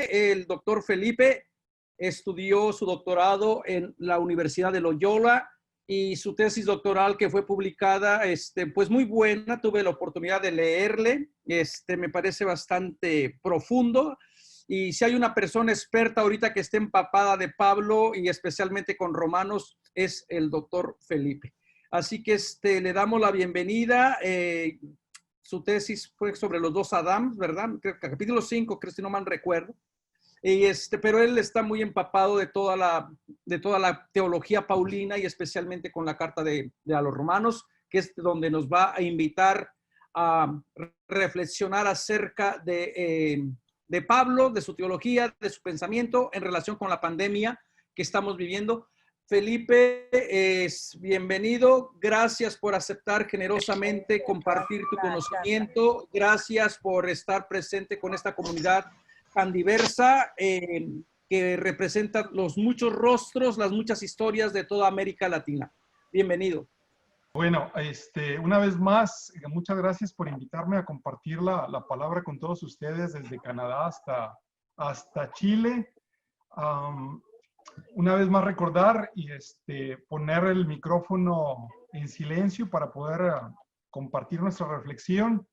Felipe. El doctor Felipe estudió su doctorado en la Universidad de Loyola y su tesis doctoral que fue publicada, pues muy buena. Tuve la oportunidad de leerle. Me parece bastante profundo. Y si hay una persona experta ahorita que esté empapada de Pablo y especialmente con Romanos, es el doctor Felipe. Así que le damos la bienvenida. Su tesis fue sobre los dos Adams, ¿verdad? Capítulo 5, creo, si no mal recuerdo. Pero él está muy empapado de toda la teología paulina y especialmente con la carta de a los Romanos, que es donde nos va a invitar a reflexionar acerca de Pablo, de su teología, de su pensamiento en relación con la pandemia que estamos viviendo. Felipe, bienvenido. Gracias por aceptar generosamente compartir tu conocimiento. Gracias por estar presente con esta comunidad tan diversa que representa los muchos rostros, las muchas historias de toda América Latina. Bienvenido. Bueno, una vez más, muchas gracias por invitarme a compartir la palabra con todos ustedes desde Canadá hasta Chile. Una vez más recordar y poner el micrófono en silencio para poder compartir nuestra reflexión.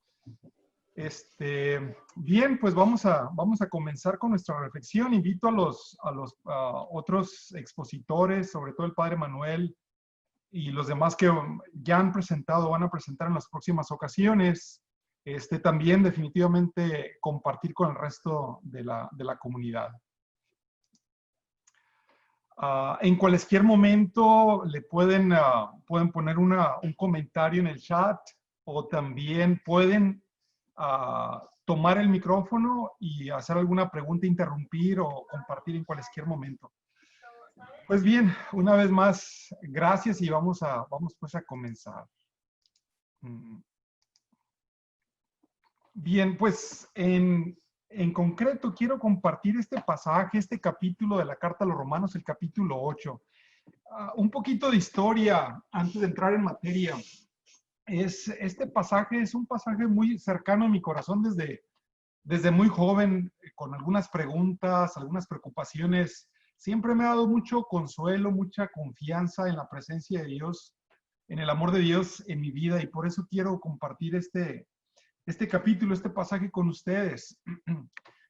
Bien, pues vamos a comenzar con nuestra reflexión. Invito a los otros expositores, sobre todo el Padre Manuel y los demás que ya han presentado o van a presentar en las próximas ocasiones, también definitivamente compartir con el resto de la comunidad. En cualquier momento le pueden poner un comentario en el chat o también pueden tomar el micrófono y hacer alguna pregunta, interrumpir o compartir en cualquier momento. Pues bien, una vez más, gracias y vamos pues a comenzar. Bien, pues en concreto quiero compartir este pasaje, este capítulo de la Carta a los Romanos, el capítulo 8. Un poquito de historia antes de entrar en materia. Este pasaje es un pasaje muy cercano a mi corazón desde muy joven, con algunas preguntas, algunas preocupaciones. Siempre me ha dado mucho consuelo, mucha confianza en la presencia de Dios, en el amor de Dios en mi vida, y por eso quiero compartir este capítulo, este pasaje con ustedes.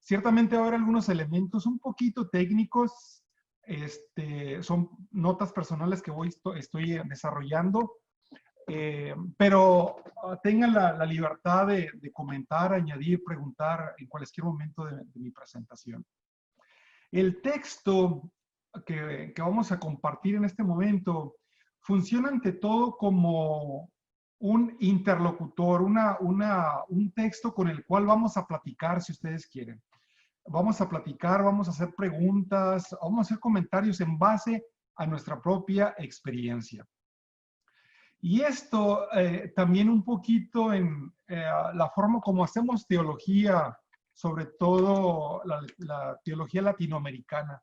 Ciertamente va a haber algunos elementos un poquito técnicos, son notas personales que estoy desarrollando, pero tengan la libertad de comentar, añadir, preguntar en cualquier momento de mi presentación. El texto que vamos a compartir en este momento funciona ante todo como un interlocutor, un texto con el cual vamos a platicar, si ustedes quieren. Vamos a platicar, vamos a hacer preguntas, vamos a hacer comentarios en base a nuestra propia experiencia. Y esto también un poquito en la forma como hacemos teología, sobre todo la teología latinoamericana.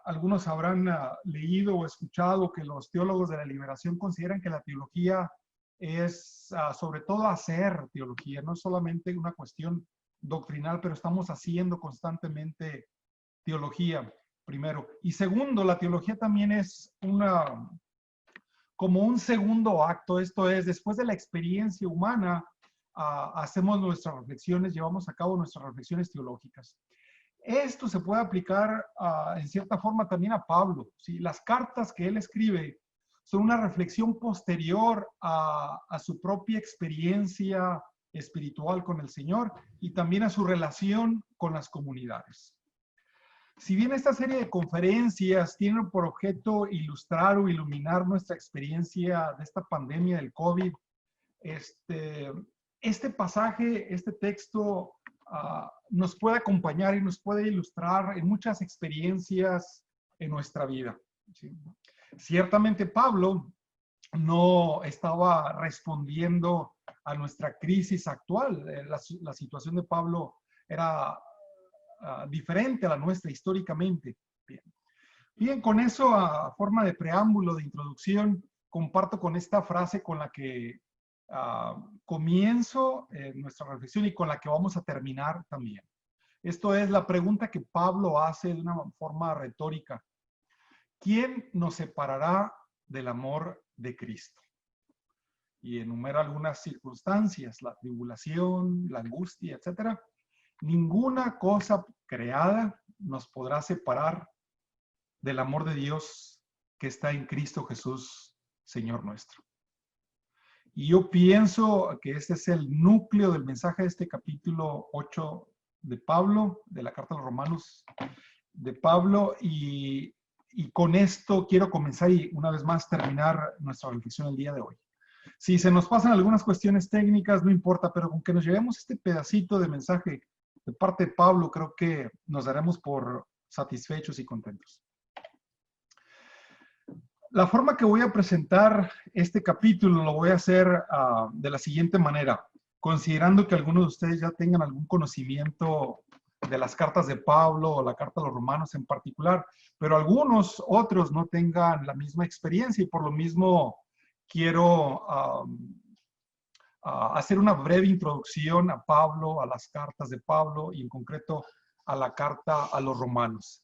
Algunos habrán leído o escuchado que los teólogos de la liberación consideran que la teología es sobre todo hacer teología, no es solamente una cuestión doctrinal, pero estamos haciendo constantemente teología, primero. Y segundo, la teología también es como un segundo acto, esto es, después de la experiencia humana, hacemos nuestras reflexiones, llevamos a cabo nuestras reflexiones teológicas. Esto se puede aplicar en cierta forma también a Pablo, ¿sí? Las cartas que él escribe son una reflexión posterior a su propia experiencia espiritual con el Señor y también a su relación con las comunidades. Si bien esta serie de conferencias tienen por objeto ilustrar o iluminar nuestra experiencia de esta pandemia del COVID, este pasaje, este texto nos puede acompañar y nos puede ilustrar en muchas experiencias en nuestra vida, ¿sí? Ciertamente Pablo no estaba respondiendo a nuestra crisis actual. La situación de Pablo era diferente a la nuestra históricamente. Bien, con eso a forma de preámbulo, de introducción, comparto con esta frase con la que comienzo nuestra reflexión y con la que vamos a terminar también. Esto es la pregunta que Pablo hace de una forma retórica. ¿Quién nos separará del amor de Cristo? Y enumera algunas circunstancias, la tribulación, la angustia, etc. Ninguna cosa creada nos podrá separar del amor de Dios que está en Cristo Jesús, Señor nuestro. Y yo pienso que este es el núcleo del mensaje de este capítulo 8 de Pablo, de la carta a los Romanos de Pablo, y con esto quiero comenzar y una vez más terminar nuestra reflexión el día de hoy. Si se nos pasan algunas cuestiones técnicas, no importa, pero con que nos llevemos este pedacito de mensaje de parte de Pablo, creo que nos daremos por satisfechos y contentos. La forma que voy a presentar este capítulo lo voy a hacer de la siguiente manera, considerando que algunos de ustedes ya tengan algún conocimiento de las cartas de Pablo o la carta a los Romanos en particular, pero algunos otros no tengan la misma experiencia y por lo mismo quiero hacer una breve introducción a Pablo, a las cartas de Pablo y en concreto a la carta a los Romanos.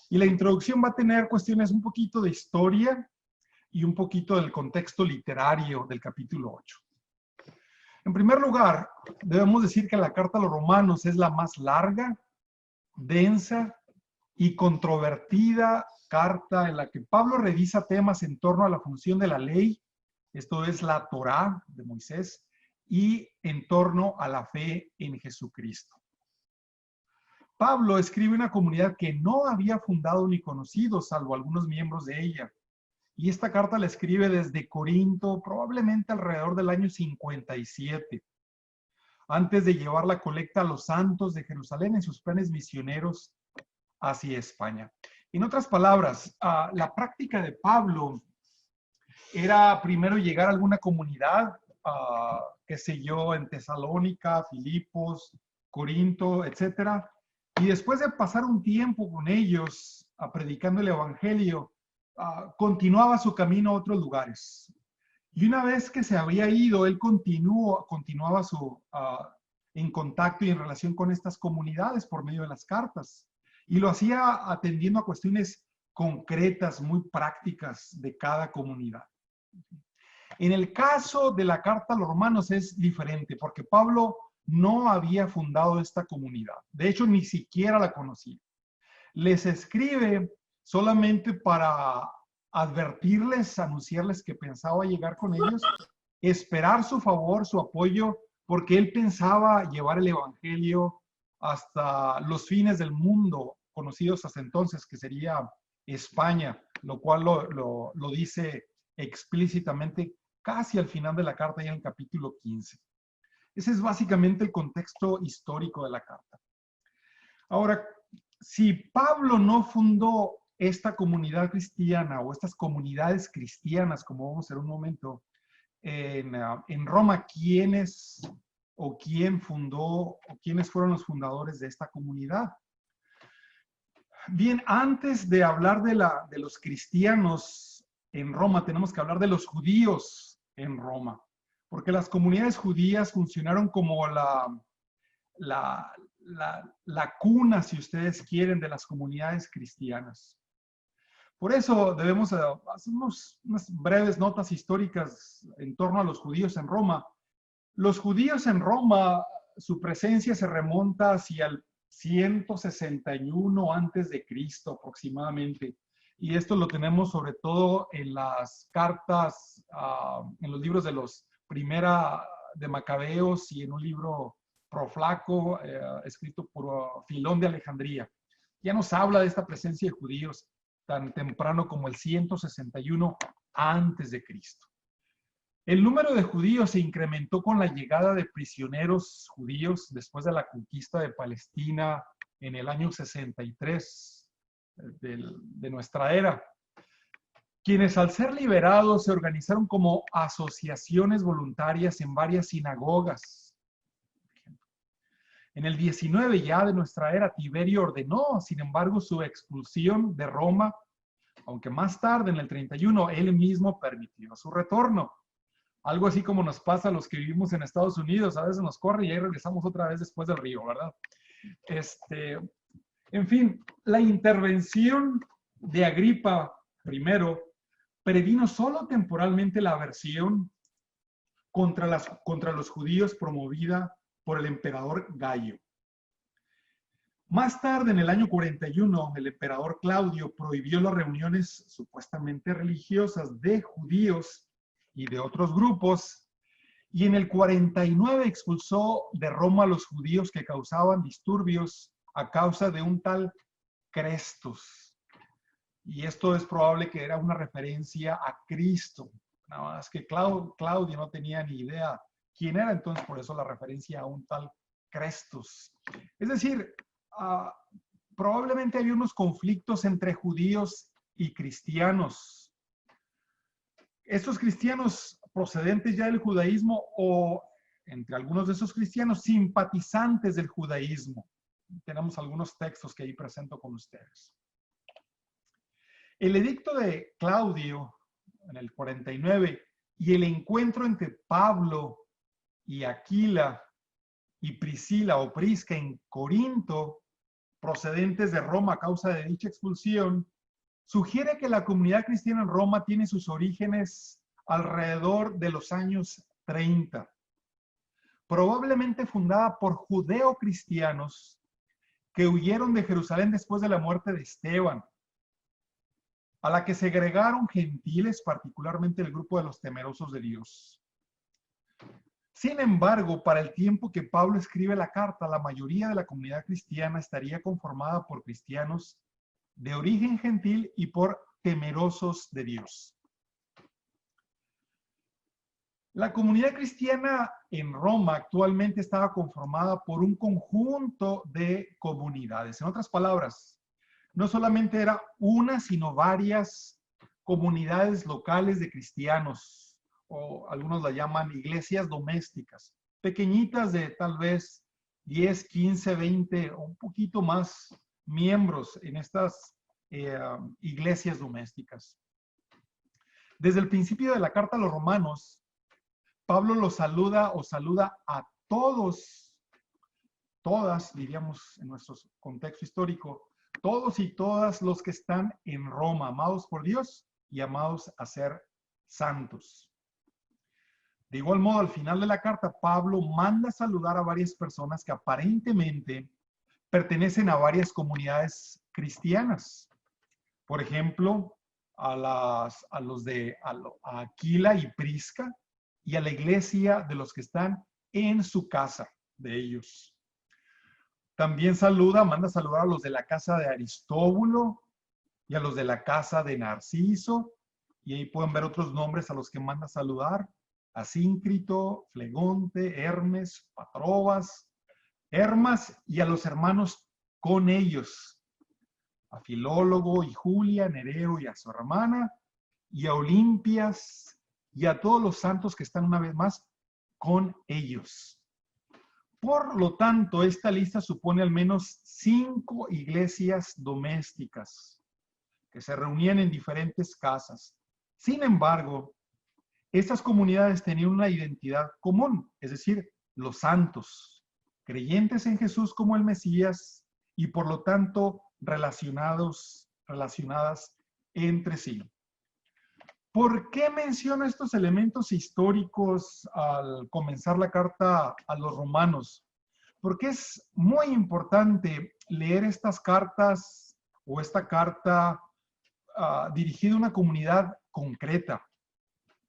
Y la introducción va a tener cuestiones un poquito de historia y un poquito del contexto literario del capítulo 8. En primer lugar, debemos decir que la carta a los Romanos es la más larga, densa y controvertida carta en la que Pablo revisa temas en torno a la función de la ley, esto es la Torá de Moisés, y en torno a la fe en Jesucristo. Pablo escribe una comunidad que no había fundado ni conocido, salvo algunos miembros de ella. Y esta carta la escribe desde Corinto, probablemente alrededor del año 57, antes de llevar la colecta a los santos de Jerusalén en sus planes misioneros hacia España. En otras palabras, la práctica de Pablo era primero llegar a alguna comunidad, qué sé yo, en Tesalónica, Filipos, Corinto, etcétera, y después de pasar un tiempo con ellos predicando el evangelio, continuaba su camino a otros lugares. Y una vez que se había ido, él continuaba en contacto y en relación con estas comunidades por medio de las cartas. Y lo hacía atendiendo a cuestiones concretas, muy prácticas de cada comunidad. En el caso de la carta a los Romanos es diferente, porque Pablo no había fundado esta comunidad. De hecho, ni siquiera la conocía. Les escribe solamente para advertirles, anunciarles que pensaba llegar con ellos, esperar su favor, su apoyo, porque él pensaba llevar el evangelio hasta los fines del mundo, conocidos hasta entonces, que sería España, lo cual lo dice explícitamente casi al final de la carta, ya en el capítulo 15. Ese es básicamente el contexto histórico de la carta. Ahora, si Pablo no fundó esta comunidad cristiana o estas comunidades cristianas, como vamos a ver un momento, en Roma, ¿quiénes o quién fundó o quiénes fueron los fundadores de esta comunidad? Bien, antes de hablar de los cristianos en Roma, tenemos que hablar de los judíos en Roma, porque las comunidades judías funcionaron como la cuna, si ustedes quieren, de las comunidades cristianas. Por eso debemos hacer unas breves notas históricas en torno a los judíos en Roma. Los judíos en Roma, su presencia se remonta hacia el 161 antes de Cristo aproximadamente. Y esto lo tenemos sobre todo en las cartas, en los libros de los Primera de Macabeos y en un libro Proflaco, escrito por Filón de Alejandría. Ya nos habla de esta presencia de judíos tan temprano como el 161 antes de Cristo. El número de judíos se incrementó con la llegada de prisioneros judíos después de la conquista de Palestina en el año 63 de nuestra era, quienes al ser liberados se organizaron como asociaciones voluntarias en varias sinagogas. En el 19 ya de nuestra era, Tiberio ordenó, sin embargo, su expulsión de Roma, aunque más tarde, en el 31, él mismo permitió su retorno. Algo así como nos pasa a los que vivimos en Estados Unidos, a veces nos corren y ahí regresamos otra vez después del río, ¿verdad? En fin, la intervención de Agripa I previno solo temporalmente la aversión contra los judíos promovida por el emperador Gallo. Más tarde, en el año 41, el emperador Claudio prohibió las reuniones supuestamente religiosas de judíos y de otros grupos, y en el 49 expulsó de Roma a los judíos que causaban disturbios a causa de un tal Crestus. Y esto es probable que era una referencia a Cristo. Nada más que Claudio no tenía ni idea quién era, entonces por eso la referencia a un tal Crestus. Es decir, probablemente había unos conflictos entre judíos y cristianos. Estos cristianos procedentes ya del judaísmo o entre algunos de esos cristianos simpatizantes del judaísmo. Tenemos algunos textos que ahí presento con ustedes. El edicto de Claudio en el 49 y el encuentro entre Pablo y Aquila y Priscila o Prisca en Corinto, procedentes de Roma a causa de dicha expulsión, sugiere que la comunidad cristiana en Roma tiene sus orígenes alrededor de los años 30, probablemente fundada por judeocristianos que huyeron de Jerusalén después de la muerte de Esteban, a la que se agregaron gentiles, particularmente el grupo de los temerosos de Dios. Sin embargo, para el tiempo que Pablo escribe la carta, la mayoría de la comunidad cristiana estaría conformada por cristianos de origen gentil y por temerosos de Dios. La comunidad cristiana en Roma actualmente estaba conformada por un conjunto de comunidades. En otras palabras, no solamente era una, sino varias comunidades locales de cristianos, o algunos la llaman iglesias domésticas, pequeñitas de tal vez 10, 15, 20 o un poquito más miembros en estas iglesias domésticas. Desde el principio de la carta a los romanos, Pablo los saluda o saluda a todos, todas, diríamos en nuestro contexto histórico, todos y todas los que están en Roma, amados por Dios y amados a ser santos. De igual modo, al final de la carta, Pablo manda saludar a varias personas que aparentemente pertenecen a varias comunidades cristianas. Por ejemplo, a Aquila y Prisca y a la iglesia de los que están en su casa de ellos. También manda saludar a los de la casa de Aristóbulo y a los de la casa de Narciso. Y ahí pueden ver otros nombres a los que manda saludar. Asíncrito, Flegonte, Hermes, Patrobas, Hermas y a los hermanos con ellos. A Filólogo y Julia, Nereo y a su hermana, y a Olimpias y a todos los santos que están una vez más con ellos. Por lo tanto, esta lista supone al menos 5 iglesias domésticas que se reunían en diferentes casas. Sin embargo, estas comunidades tenían una identidad común, es decir, los santos, creyentes en Jesús como el Mesías y por lo tanto relacionadas entre sí. ¿Por qué menciono estos elementos históricos al comenzar la carta a los romanos? Porque es muy importante leer estas cartas o esta carta dirigida a una comunidad concreta,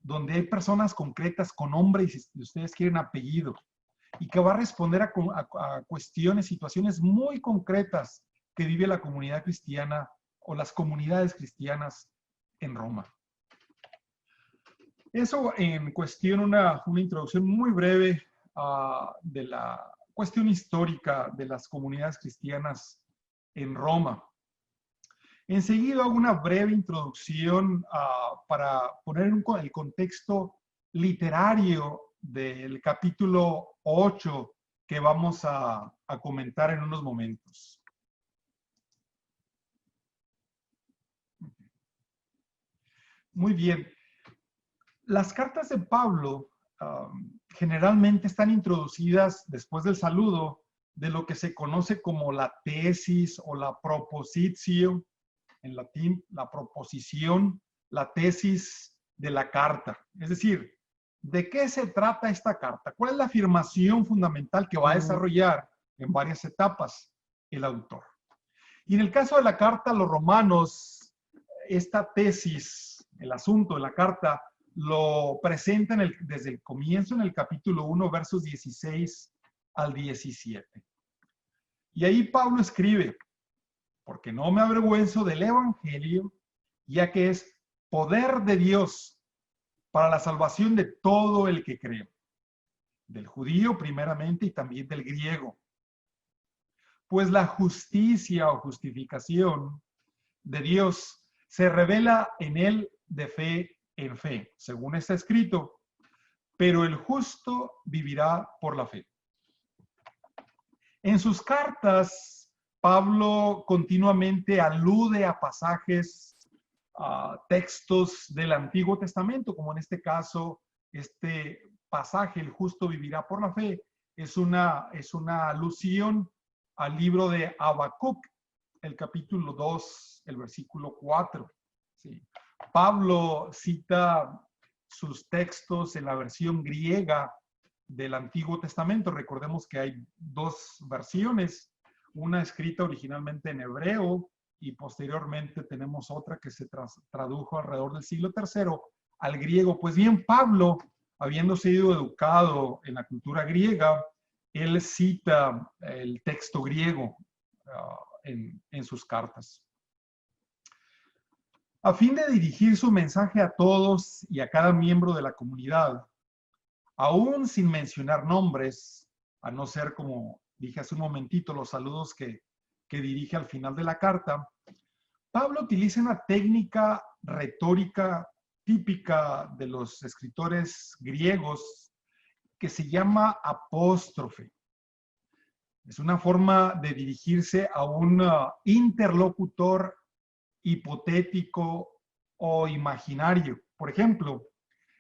donde hay personas concretas con nombre y si ustedes quieren apellido, y que va a responder a cuestiones, situaciones muy concretas que vive la comunidad cristiana o las comunidades cristianas en Roma. Eso en cuestión, una introducción muy breve de la cuestión histórica de las comunidades cristianas en Roma. Enseguida hago una breve introducción para poner el contexto literario del capítulo 8 que vamos a comentar en unos momentos. Muy bien. Las cartas de Pablo generalmente están introducidas después del saludo de lo que se conoce como la tesis o la propositio, en latín, la proposición, la tesis de la carta. Es decir, ¿de qué se trata esta carta? ¿Cuál es la afirmación fundamental que va a desarrollar en varias etapas el autor? Y en el caso de la carta a los romanos, esta tesis, el asunto de la carta, lo presenta desde el comienzo en el capítulo 1, versos 16 al 17. Y ahí Pablo escribe, porque no me avergüenzo del evangelio, ya que es poder de Dios para la salvación de todo el que cree, del judío primeramente y también del griego. Pues la justicia o justificación de Dios se revela en él de fe en fe, según está escrito, pero el justo vivirá por la fe. En sus cartas, Pablo continuamente alude a pasajes, a textos del Antiguo Testamento, como en este caso, este pasaje, el justo vivirá por la fe, es una alusión al libro de Habacuc, el capítulo 2, el versículo 4. ¿Sí? Pablo cita sus textos en la versión griega del Antiguo Testamento. Recordemos que hay dos versiones, una escrita originalmente en hebreo y posteriormente tenemos otra que se tradujo alrededor del siglo III al griego. Pues bien, Pablo, habiendo sido educado en la cultura griega, él cita el texto griego en sus cartas. A fin de dirigir su mensaje a todos y a cada miembro de la comunidad, aún sin mencionar nombres, a no ser, como dije hace un momentito, los saludos que dirige al final de la carta, Pablo utiliza una técnica retórica típica de los escritores griegos que se llama apóstrofe. Es una forma de dirigirse a un interlocutor hipotético o imaginario. Por ejemplo,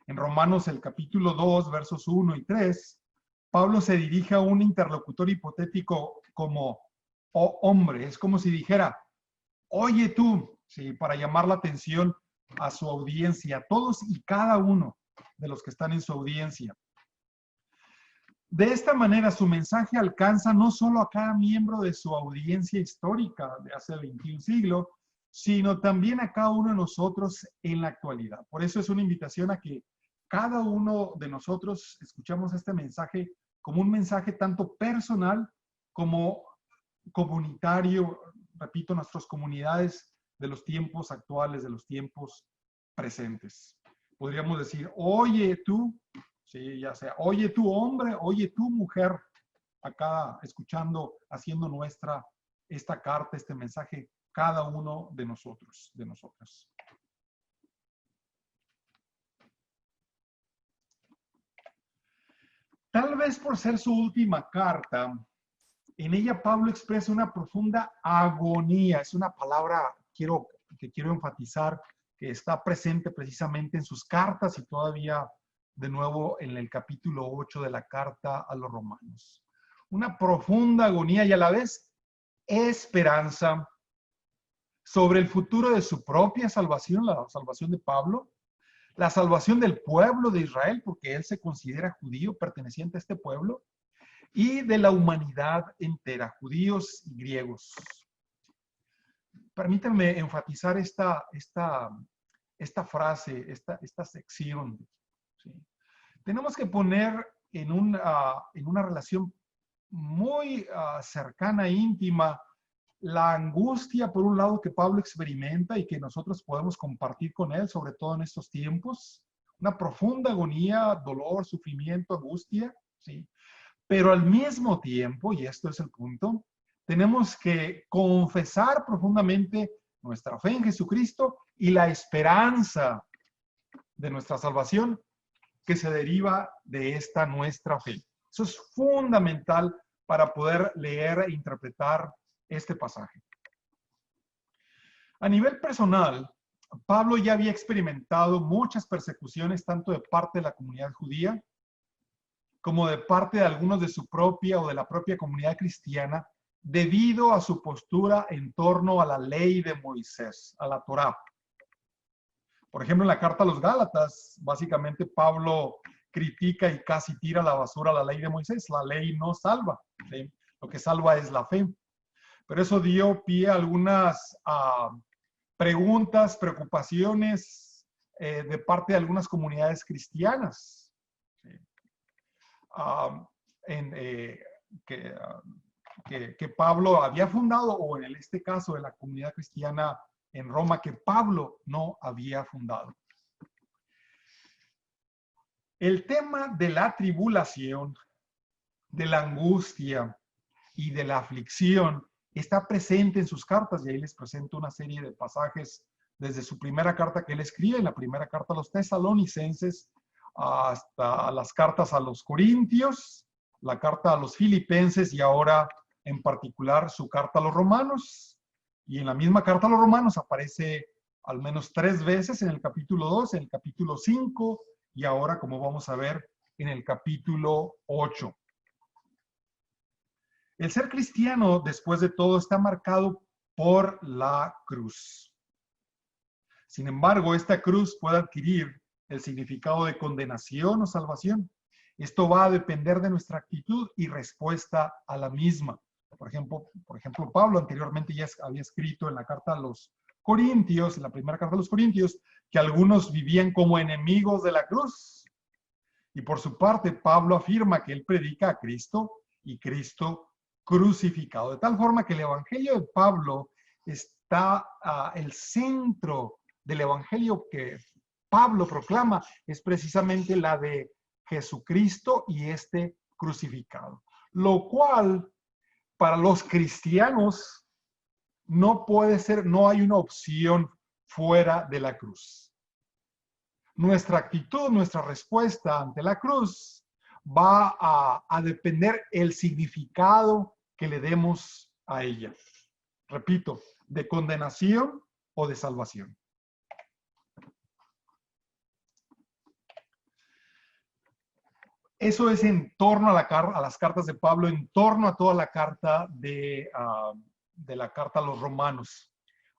en Romanos el capítulo 2, versos 1 y 3, Pablo se dirige a un interlocutor hipotético como oh hombre. Es como si dijera, oye tú, ¿sí? Para llamar la atención a su audiencia, todos y cada uno de los que están en su audiencia. De esta manera, su mensaje alcanza no solo a cada miembro de su audiencia histórica de hace 21 siglos, sino también a cada uno de nosotros en la actualidad. Por eso es una invitación a que cada uno de nosotros escuchamos este mensaje como un mensaje tanto personal como comunitario, repito, nuestras comunidades de los tiempos actuales, de los tiempos presentes. Podríamos decir, oye tú, sí, ya sea, oye tú hombre, oye tú mujer, acá escuchando, haciendo nuestra esta carta, este mensaje, cada uno de nosotros, de nosotras. Tal vez por ser su última carta, en ella Pablo expresa una profunda agonía. Es una palabra que quiero enfatizar, que está presente precisamente en sus cartas y todavía de nuevo en el capítulo 8 de la carta a los romanos. Una profunda agonía y a la vez esperanza sobre el futuro de su propia salvación, la salvación de Pablo, la salvación del pueblo de Israel, porque él se considera judío, perteneciente a este pueblo, y de la humanidad entera, judíos y griegos. Permítanme enfatizar esta frase, esta sección. ¿Sí? Tenemos que poner en una relación muy cercana e íntima la angustia, por un lado, que Pablo experimenta y que nosotros podemos compartir con él, sobre todo en estos tiempos. Una profunda agonía, dolor, sufrimiento, angustia, ¿sí? Pero al mismo tiempo, y esto es el punto, tenemos que confesar profundamente nuestra fe en Jesucristo y la esperanza de nuestra salvación que se deriva de esta nuestra fe. Eso es fundamental para poder leer e interpretar este pasaje. A nivel personal, Pablo ya había experimentado muchas persecuciones, tanto de parte de la comunidad judía como de parte de algunos de su propia o de la propia comunidad cristiana, debido a su postura en torno a la ley de Moisés, a la Torá. Por ejemplo, en la carta a los Gálatas, básicamente Pablo critica y casi tira a la basura la ley de Moisés. La ley no salva, ¿sí? Lo que salva es la fe. Pero eso dio pie a algunas preguntas, preocupaciones de parte de algunas comunidades cristianas, ¿sí? Que Pablo había fundado, o en este caso de la comunidad cristiana en Roma, que Pablo no había fundado. El tema de la tribulación, de la angustia y de la aflicción está presente en sus cartas, y ahí les presento una serie de pasajes desde su primera carta que él escribe, la primera carta a los tesalonicenses, hasta las cartas a los corintios, la carta a los filipenses y ahora en particular su carta a los romanos. Y en la misma carta a los romanos aparece al menos 3 veces, en el capítulo 2, en el capítulo 5 y ahora, como vamos a ver, en el capítulo 8. El ser cristiano, después de todo, está marcado por la cruz. Sin embargo, esta cruz puede adquirir el significado de condenación o salvación. Esto va a depender de nuestra actitud y respuesta a la misma. Por ejemplo, Pablo anteriormente ya había escrito en la carta a los Corintios, en la primera carta a los Corintios, que algunos vivían como enemigos de la cruz. Y por su parte, Pablo afirma que él predica a Cristo y Cristo crucificado. De tal forma que el evangelio de Pablo está el centro del evangelio que Pablo proclama es precisamente la de Jesucristo y este crucificado. Lo cual, para los cristianos, no puede ser, no hay una opción fuera de la cruz. Nuestra actitud, nuestra respuesta ante la cruz va a depender el significado que le demos a ella. Repito, de condenación o de salvación. Eso es en torno a las cartas de Pablo, en torno a toda la carta de la carta a los romanos.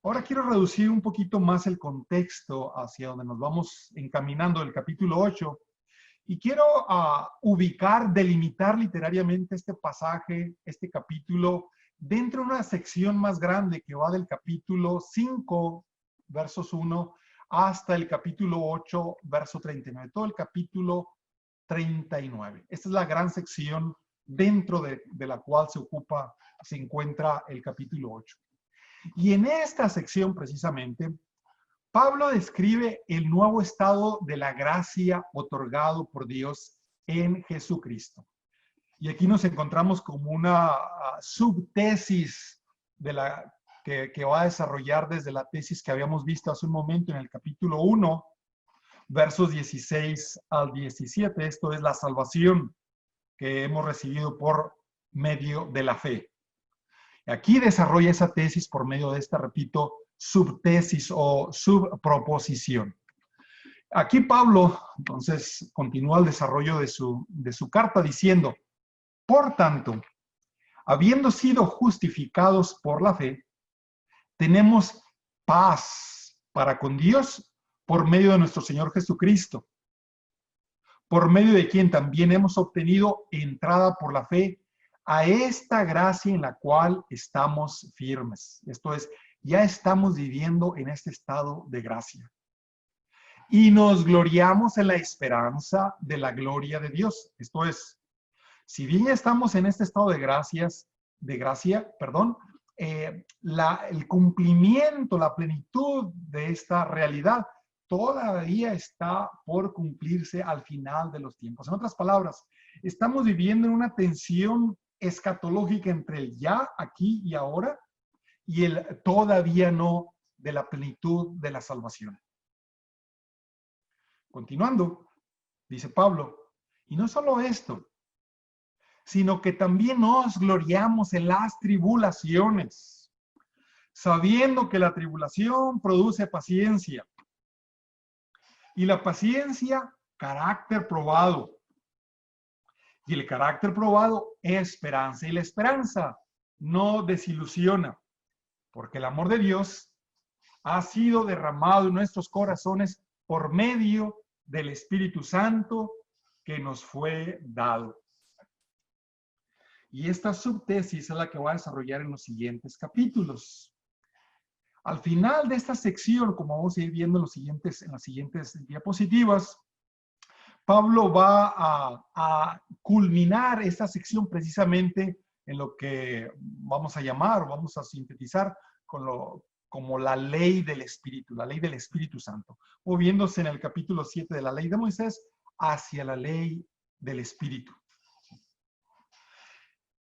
Ahora quiero reducir un poquito más el contexto hacia donde nos vamos encaminando el capítulo 8 y quiero ubicar, delimitar literariamente este pasaje, este capítulo, dentro de una sección más grande que va del capítulo 5, versos 1, hasta el capítulo 8, verso 39. Todo el capítulo 39. Esta es la gran sección dentro de la cual se encuentra el capítulo 8. Y en esta sección precisamente, Pablo describe el nuevo estado de la gracia otorgado por Dios en Jesucristo. Y aquí nos encontramos como una subtesis que va a desarrollar desde la tesis que habíamos visto hace un momento en el capítulo 1, versos 16 al 17. Esto es la salvación que hemos recibido por medio de la fe. Aquí desarrolla esa tesis por medio de esta, repito, subtesis o subproposición. Aquí Pablo, entonces, continúa el desarrollo de su carta diciendo: por tanto, habiendo sido justificados por la fe, tenemos paz para con Dios por medio de nuestro Señor Jesucristo, por medio de quien también hemos obtenido entrada por la fe a esta gracia en la cual estamos firmes. Esto es, ya estamos viviendo en este estado de gracia. Y nos gloriamos en la esperanza de la gloria de Dios. Esto es, si bien ya estamos en este estado de gracia, el cumplimiento, la plenitud de esta realidad todavía está por cumplirse al final de los tiempos. En otras palabras, estamos viviendo en una tensión escatológica entre el ya, aquí y ahora, y el todavía no de la plenitud de la salvación. Continuando, dice Pablo, y no solo esto, sino que también nos gloriamos en las tribulaciones, sabiendo que la tribulación produce paciencia, y la paciencia, carácter probado, Y el carácter probado, esperanza. Y la esperanza no desilusiona, porque el amor de Dios ha sido derramado en nuestros corazones por medio del Espíritu Santo que nos fue dado. Y esta subtesis es la que voy a desarrollar en los siguientes capítulos. Al final de esta sección, como vamos a ir viendo en las siguientes diapositivas, Pablo va a culminar esta sección precisamente en lo que vamos a llamar o vamos a sintetizar como la ley del Espíritu Santo, moviéndose en el capítulo 7 de la ley de Moisés hacia la ley del Espíritu.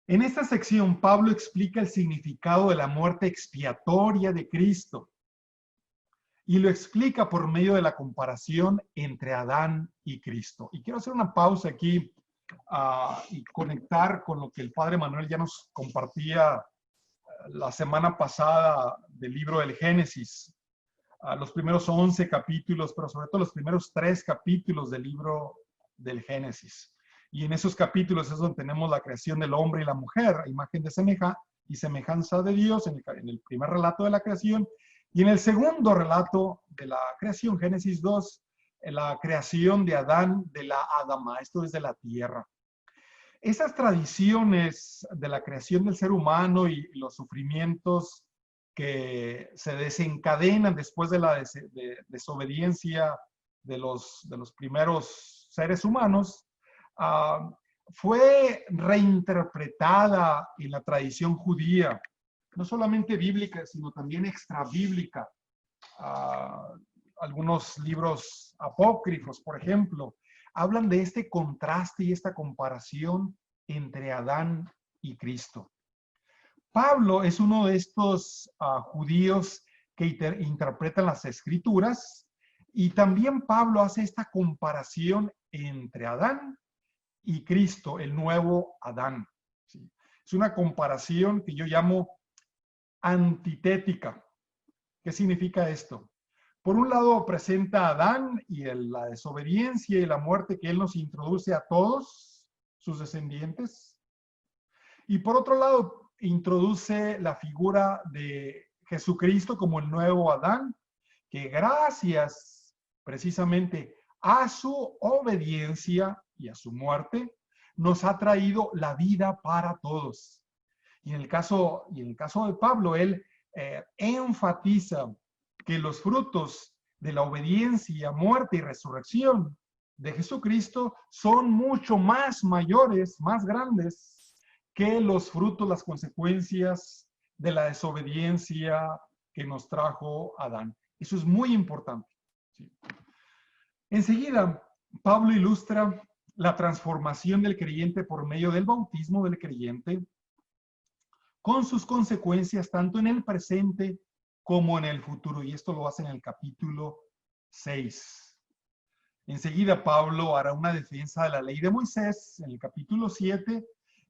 En esta sección, Pablo explica el significado de la muerte expiatoria de Cristo y lo explica por medio de la comparación entre Adán y Cristo. Y quiero hacer una pausa aquí y conectar con lo que el Padre Manuel ya nos compartía la semana pasada del libro del Génesis, los primeros 11 capítulos, pero sobre todo los primeros 3 capítulos del libro del Génesis. Y en esos capítulos es donde tenemos la creación del hombre y la mujer, a imagen de semejanza de Dios, en el primer relato de la creación. Y en el segundo relato de la creación, Génesis 2, la creación de Adán de la Adama, esto es de la tierra. Esas tradiciones de la creación del ser humano y los sufrimientos que se desencadenan después de la desobediencia de los primeros seres humanos, fue reinterpretada en la tradición judía, no solamente bíblica, sino también extrabíblica. Algunos libros apócrifos, por ejemplo, hablan de este contraste y esta comparación entre Adán y Cristo. Pablo es uno de estos judíos que interpretan las escrituras, y también Pablo hace esta comparación entre Adán y Cristo, el nuevo Adán. ¿Sí? Es una comparación que yo llamo antitética. ¿Qué significa esto? Por un lado presenta a Adán y la desobediencia y la muerte que él nos introduce a todos sus descendientes. Y por otro lado introduce la figura de Jesucristo como el nuevo Adán, que gracias precisamente a su obediencia y a su muerte, nos ha traído la vida para todos. Y en el caso de Pablo, él enfatiza que los frutos de la obediencia, muerte y resurrección de Jesucristo son mucho más mayores, más grandes que los frutos, las consecuencias de la desobediencia que nos trajo Adán. Eso es muy importante. ¿Sí? Enseguida, Pablo ilustra la transformación del creyente por medio del bautismo del creyente, con sus consecuencias tanto en el presente como en el futuro. Y esto lo hace en el capítulo 6. Enseguida Pablo hará una defensa de la ley de Moisés en el capítulo 7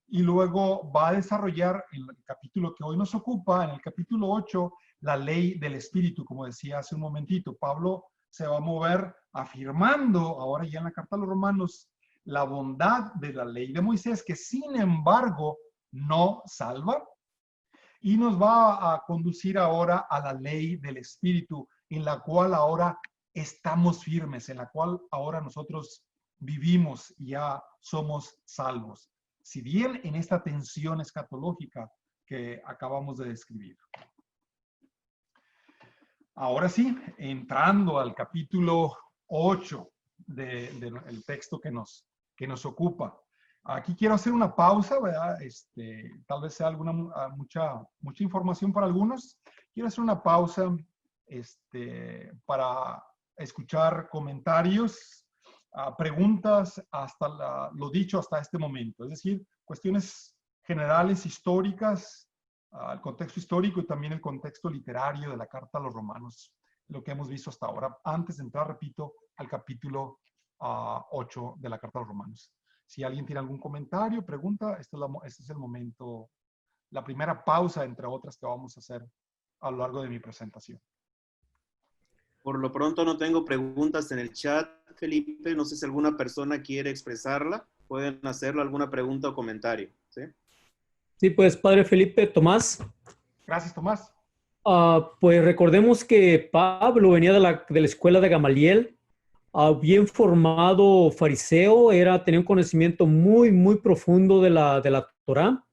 y luego va a desarrollar en el capítulo que hoy nos ocupa, en el capítulo 8, la ley del Espíritu, como decía hace un momentito. Pablo se va a mover afirmando ahora ya en la carta a los Romanos la bondad de la ley de Moisés, que sin embargo no salva, y nos va a conducir ahora a la ley del Espíritu, en la cual ahora estamos firmes, en la cual ahora nosotros vivimos y ya somos salvos. Si bien en esta tensión escatológica que acabamos de describir. Ahora sí, entrando al capítulo 8 del texto que nos ocupa. Aquí quiero hacer una pausa, ¿verdad? Tal vez sea mucha información para algunos. Quiero hacer una pausa para escuchar comentarios, preguntas hasta lo dicho hasta este momento. Es decir, cuestiones generales, históricas, el contexto histórico y también el contexto literario de la carta a los Romanos, lo que hemos visto hasta ahora, antes de entrar, repito, al capítulo 8 de la carta a los Romanos. Si alguien tiene algún comentario, pregunta, este es el momento, la primera pausa entre otras que vamos a hacer a lo largo de mi presentación. Por lo pronto no tengo preguntas en el chat, Felipe. No sé si alguna persona quiere expresarla. pueden hacerlo, alguna pregunta o comentario. ¿Sí? Sí, pues, Padre Felipe, Tomás. Gracias, Tomás. Pues recordemos que Pablo venía de la escuela de Gamaliel, bien formado fariseo, tenía un conocimiento muy, muy profundo de la Torá,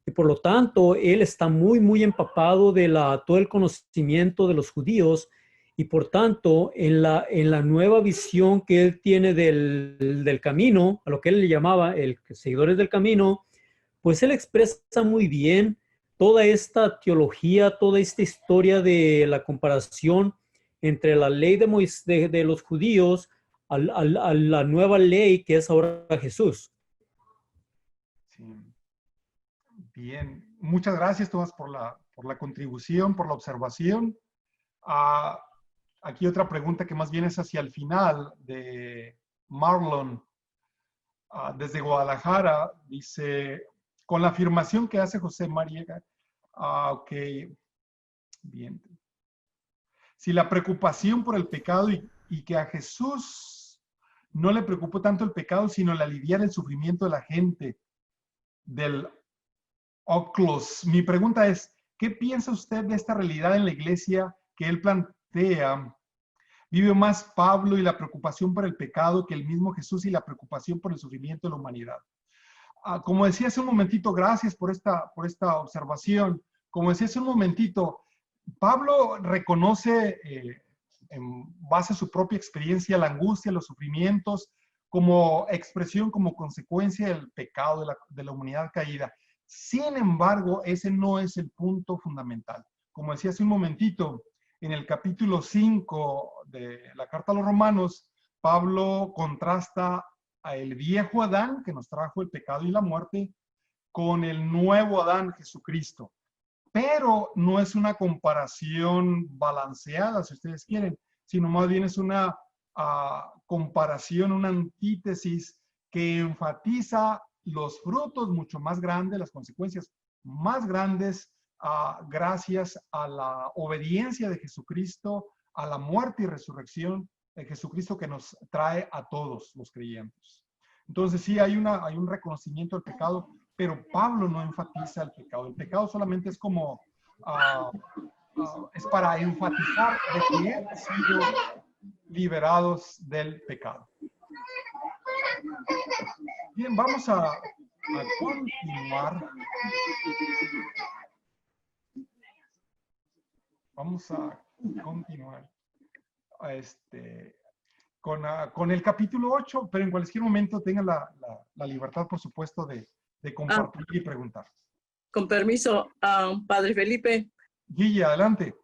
y por lo tanto, él está muy, muy empapado de todo el conocimiento de los judíos, y por tanto, en la nueva visión que él tiene del camino, a lo que él le llamaba el seguidores del camino, pues él expresa muy bien toda esta teología, toda esta historia de la comparación entre la ley de los judíos a la nueva ley que es ahora Jesús. Sí. Bien, muchas gracias, Tomás, por la contribución, por la observación. Aquí otra pregunta que más bien es hacia el final, de Marlon, desde Guadalajara. Dice, con la afirmación que hace José María, ok, bien. Si la preocupación por el pecado y que a Jesús no le preocupó tanto el pecado, sino el aliviar el sufrimiento de la gente, del Oclos. Mi pregunta es, ¿qué piensa usted de esta realidad en la iglesia que él plantea? ¿Vive más Pablo y la preocupación por el pecado que el mismo Jesús y la preocupación por el sufrimiento de la humanidad? Como decía hace un momentito, gracias por esta observación. Como decía hace un momentito, Pablo reconoce en base a su propia experiencia la angustia, los sufrimientos, como expresión, como consecuencia del pecado de la humanidad caída. Sin embargo, ese no es el punto fundamental. Como decía hace un momentito, en el capítulo 5 de la carta a los Romanos, Pablo contrasta a el viejo Adán, que nos trajo el pecado y la muerte, con el nuevo Adán, Jesucristo. Pero no es una comparación balanceada, si ustedes quieren, sino más bien es una comparación, una antítesis que enfatiza los frutos mucho más grandes, las consecuencias más grandes, gracias a la obediencia de Jesucristo, a la muerte y resurrección de Jesucristo que nos trae a todos los creyentes. Entonces sí, hay un reconocimiento del pecado, pero Pablo no enfatiza el pecado. El pecado solamente es como, es para enfatizar de que hemos sido liberados del pecado. Bien, vamos a continuar. Vamos a continuar con el capítulo 8, pero en cualquier momento tengan la libertad, por supuesto, de compartir y preguntar. Con permiso, Padre Felipe. Guille, adelante.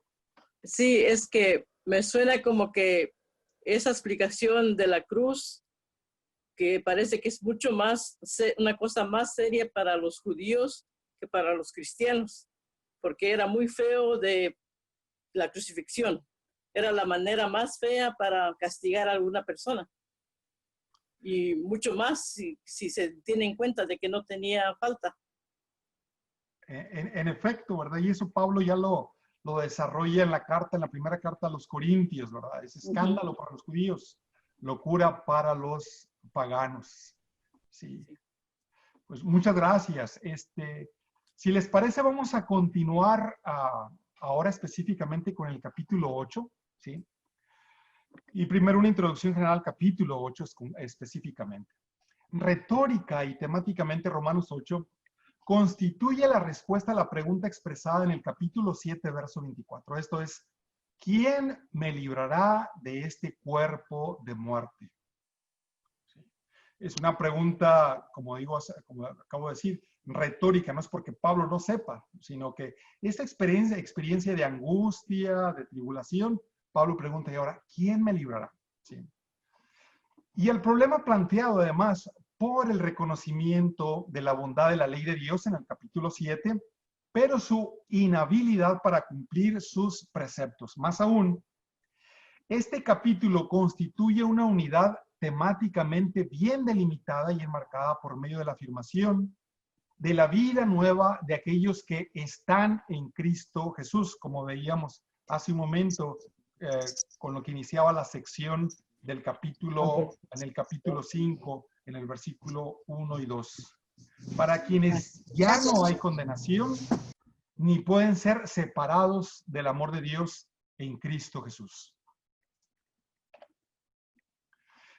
Sí, es que me suena como que esa explicación de la cruz, que parece que es mucho más, una cosa más seria para los judíos que para los cristianos, porque era muy feo de la crucifixión. Era la manera más fea para castigar a alguna persona. Y mucho más si se tiene en cuenta de que no tenía falta. En efecto, ¿verdad? Y eso Pablo ya lo desarrolla en la primera carta a los Corintios, ¿verdad? Es escándalo para los judíos, locura para los paganos. Sí. Pues muchas gracias. Si les parece, vamos a continuar ahora específicamente con el capítulo 8, ¿sí? Y primero una introducción general al capítulo 8 específicamente. Retórica y temáticamente Romanos 8 constituye la respuesta a la pregunta expresada en el capítulo 7, verso 24. Esto es, ¿quién me librará de este cuerpo de muerte? Es una pregunta, como acabo de decir, retórica, no es porque Pablo no sepa, sino que esta experiencia de angustia, de tribulación, Pablo pregunta, y ahora, ¿quién me librará? ¿Sí? Y el problema planteado, además, por el reconocimiento de la bondad de la ley de Dios en el capítulo 7, pero su inhabilidad para cumplir sus preceptos. Más aún, este capítulo constituye una unidad temáticamente bien delimitada y enmarcada por medio de la afirmación de la vida nueva de aquellos que están en Cristo Jesús, como veíamos hace un momento con lo que iniciaba la sección del capítulo, en el capítulo 5 en el versículo 1 y 2. Para quienes ya no hay condenación, ni pueden ser separados del amor de Dios en Cristo Jesús.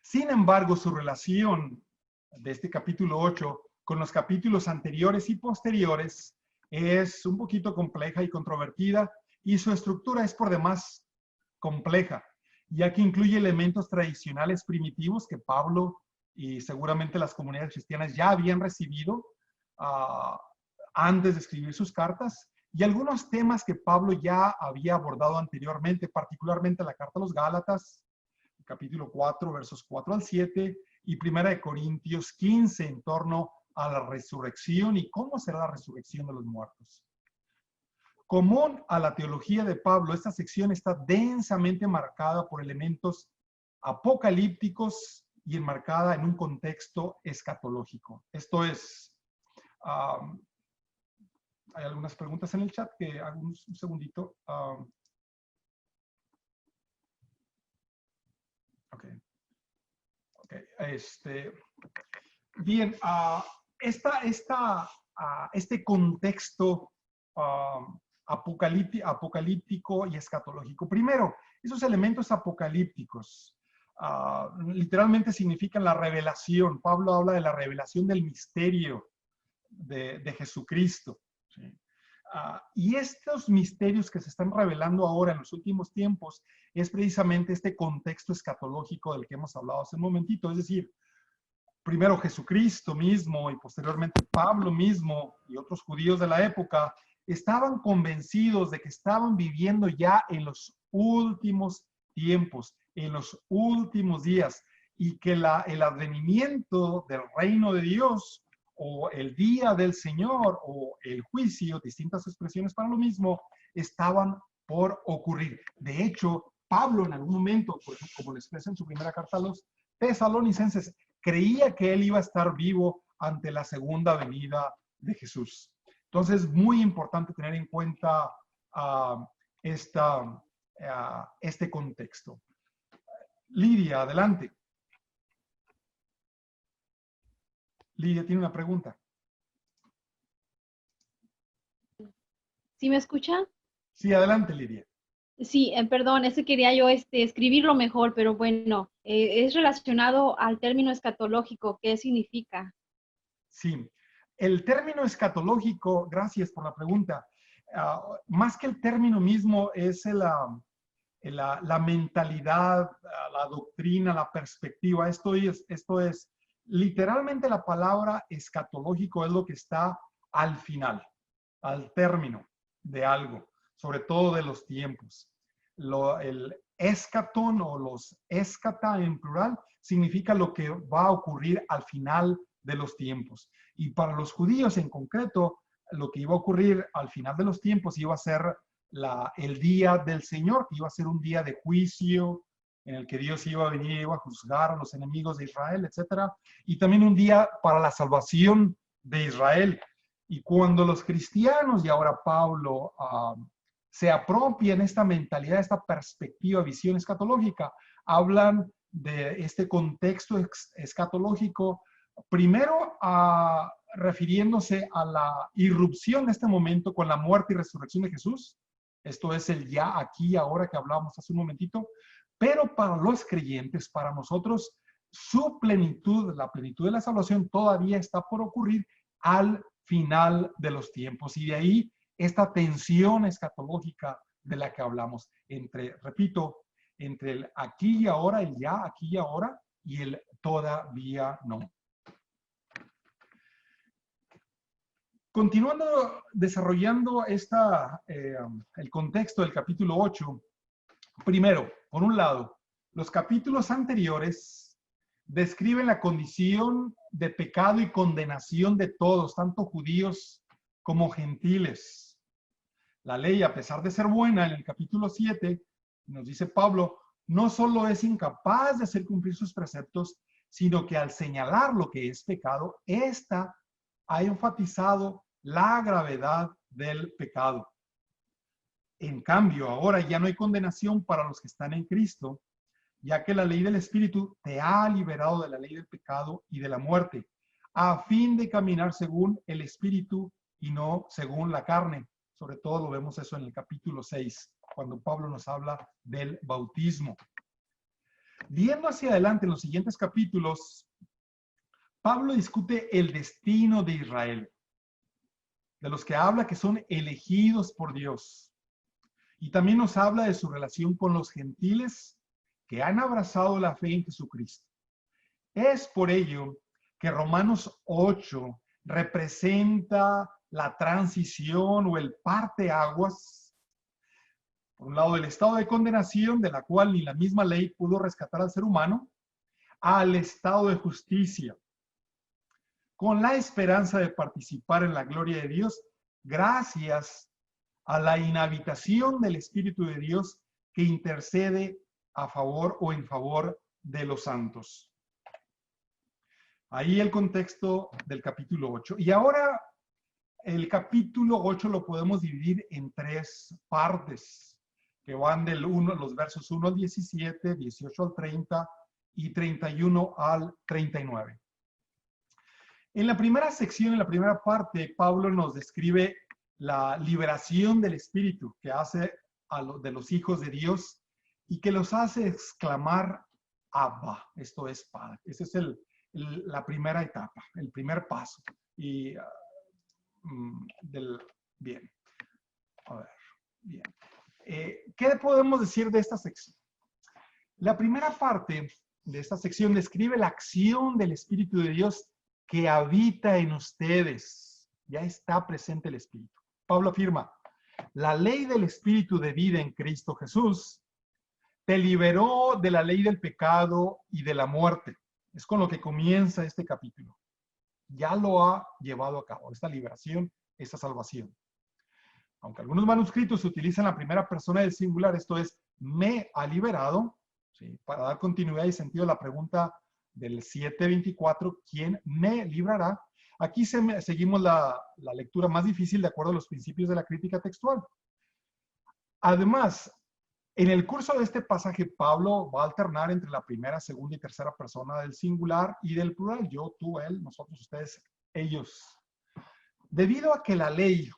Sin embargo, su relación de este capítulo 8 con los capítulos anteriores y posteriores es un poquito compleja y controvertida, y su estructura es por demás compleja, ya que incluye elementos tradicionales primitivos que Pablo y seguramente las comunidades cristianas ya habían recibido antes de escribir sus cartas, y algunos temas que Pablo ya había abordado anteriormente, particularmente la carta a los Gálatas, capítulo 4, versos 4 al 7, y Primera de Corintios 15, en torno a la resurrección y cómo será la resurrección de los muertos. Común a la teología de Pablo, esta sección está densamente marcada por elementos apocalípticos y enmarcada en un contexto escatológico. Esto es, hay algunas preguntas en el chat que hago un segundito. Bien, este contexto apocalíptico y escatológico. Primero, esos elementos apocalípticos literalmente significan la revelación. Pablo habla de la revelación del misterio de Jesucristo. ¿Sí? Y estos misterios que se están revelando ahora en los últimos tiempos es precisamente este contexto escatológico del que hemos hablado hace un momentito. Es decir, primero Jesucristo mismo y posteriormente Pablo mismo y otros judíos de la época estaban convencidos de que estaban viviendo ya en los últimos tiempos, en los últimos días, y que el advenimiento del reino de Dios o el día del Señor o el juicio, distintas expresiones para lo mismo, estaban por ocurrir. De hecho, Pablo en algún momento, por ejemplo, como lo expresa en su primera carta a los Tesalonicenses, creía que él iba a estar vivo ante la segunda venida de Jesús. Entonces, es muy importante tener en cuenta este contexto. Lidia, adelante. Lidia tiene una pregunta. ¿Sí me escuchan? Sí, adelante, Lidia. Sí, perdón, ese quería yo escribirlo mejor, pero bueno, es relacionado al término escatológico. ¿Qué significa? Sí, el término escatológico, gracias por la pregunta, más que el término mismo es la mentalidad, la doctrina, la perspectiva. Esto es, literalmente la palabra escatológico es lo que está al final, al término de algo, sobre todo de los tiempos. El escatón o los escata en plural significa lo que va a ocurrir al final de los tiempos. Y para los judíos en concreto, lo que iba a ocurrir al final de los tiempos iba a ser el día del Señor, que iba a ser un día de juicio, en el que Dios iba a venir, iba a juzgar a los enemigos de Israel, etc. Y también un día para la salvación de Israel. Y cuando los cristianos, y ahora Pablo, se apropian esta mentalidad, esta perspectiva, visión escatológica, hablan de este contexto escatológico, primero refiriéndose a la irrupción de este momento con la muerte y resurrección de Jesús. Esto es el ya, aquí y ahora que hablábamos hace un momentito. Pero para los creyentes, para nosotros, su plenitud, la plenitud de la salvación todavía está por ocurrir al final de los tiempos. Y de ahí esta tensión escatológica de la que hablamos entre, repito, entre el aquí y ahora, el ya, aquí y ahora, y el todavía no. Continuando desarrollando el contexto del capítulo 8, primero, por un lado, los capítulos anteriores describen la condición de pecado y condenación de todos, tanto judíos como gentiles. La ley, a pesar de ser buena, en el capítulo 7, nos dice Pablo, no solo es incapaz de hacer cumplir sus preceptos, sino que al señalar lo que es pecado, ésta ha enfatizado la gravedad del pecado. En cambio, ahora ya no hay condenación para los que están en Cristo, ya que la ley del Espíritu te ha liberado de la ley del pecado y de la muerte, a fin de caminar según el Espíritu y no según la carne. Sobre todo lo vemos eso en el capítulo 6, cuando Pablo nos habla del bautismo. Viendo hacia adelante en los siguientes capítulos, Pablo discute el destino de Israel, de los que habla que son elegidos por Dios. Y también nos habla de su relación con los gentiles que han abrazado la fe en Jesucristo. Es por ello que Romanos 8 representa la transición o el parteaguas, por un lado, del estado de condenación, de la cual ni la misma ley pudo rescatar al ser humano, al estado de justicia, con la esperanza de participar en la gloria de Dios, gracias a la inhabitación del Espíritu de Dios que intercede a favor o en favor de los santos. Ahí el contexto del capítulo 8. Y ahora el capítulo 8 lo podemos dividir en 3 partes, que van los versos 1 al 17, 18 al 30 y 31 al 39. En la primera sección, en la primera parte, Pablo nos describe la liberación del Espíritu que hace de los hijos de Dios y que los hace exclamar Abba, esto es Padre. Esa es la primera etapa, el primer paso. Y bien, a ver, bien. ¿Qué podemos decir de esta sección? La primera parte de esta sección describe la acción del Espíritu de Dios que habita en ustedes. Ya está presente el Espíritu. Pablo afirma, la ley del Espíritu de vida en Cristo Jesús te liberó de la ley del pecado y de la muerte. Es con lo que comienza este capítulo. Ya lo ha llevado a cabo, esta liberación, esta salvación. Aunque algunos manuscritos utilizan la primera persona del singular, esto es, me ha liberado, ¿sí? Para dar continuidad y sentido a la pregunta del 7:24, ¿quién me librará? Aquí seguimos la lectura más difícil de acuerdo a los principios de la crítica textual. Además, en el curso de este pasaje, Pablo va a alternar entre la primera, segunda y tercera persona del singular y del plural. Yo, tú, él, nosotros, ustedes, ellos. Debido a que la ley,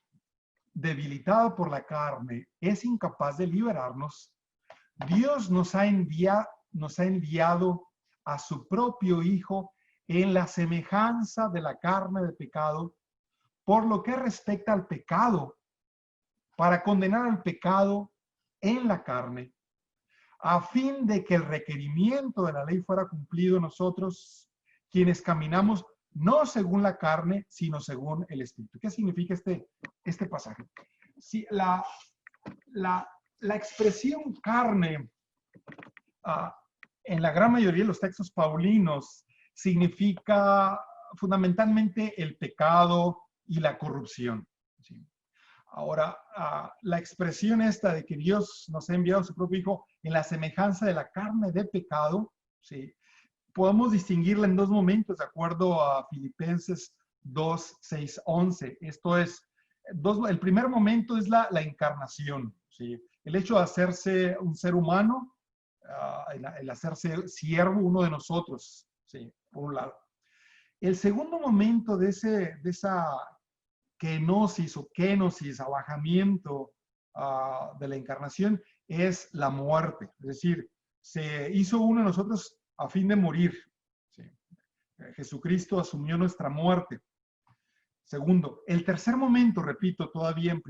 debilitada por la carne, es incapaz de liberarnos, Dios nos ha enviado a su propio Hijo en la semejanza de la carne de pecado, por lo que respecta al pecado, para condenar al pecado en la carne, a fin de que el requerimiento de la ley fuera cumplido en nosotros, quienes caminamos no según la carne, sino según el Espíritu. ¿Qué significa este pasaje? Si la expresión carne, en la gran mayoría de los textos paulinos, significa fundamentalmente el pecado y la corrupción. ¿Sí? Ahora, la expresión esta de que Dios nos ha enviado a su propio Hijo en la semejanza de la carne de pecado, ¿sí? Podemos distinguirla en 2 momentos, de acuerdo a Filipenses 2, 6, 11. Esto es, el primer momento es la encarnación, ¿sí? El hecho de hacerse un ser humano, el hacerse siervo, uno de nosotros, ¿sí? Por un lado. El segundo momento de esa kenosis o kenosis, abajamiento de la encarnación, es la muerte. Es decir, se hizo uno de nosotros a fin de morir. ¿Sí? Jesucristo asumió nuestra muerte. Segundo, el tercer momento, repito, todavía en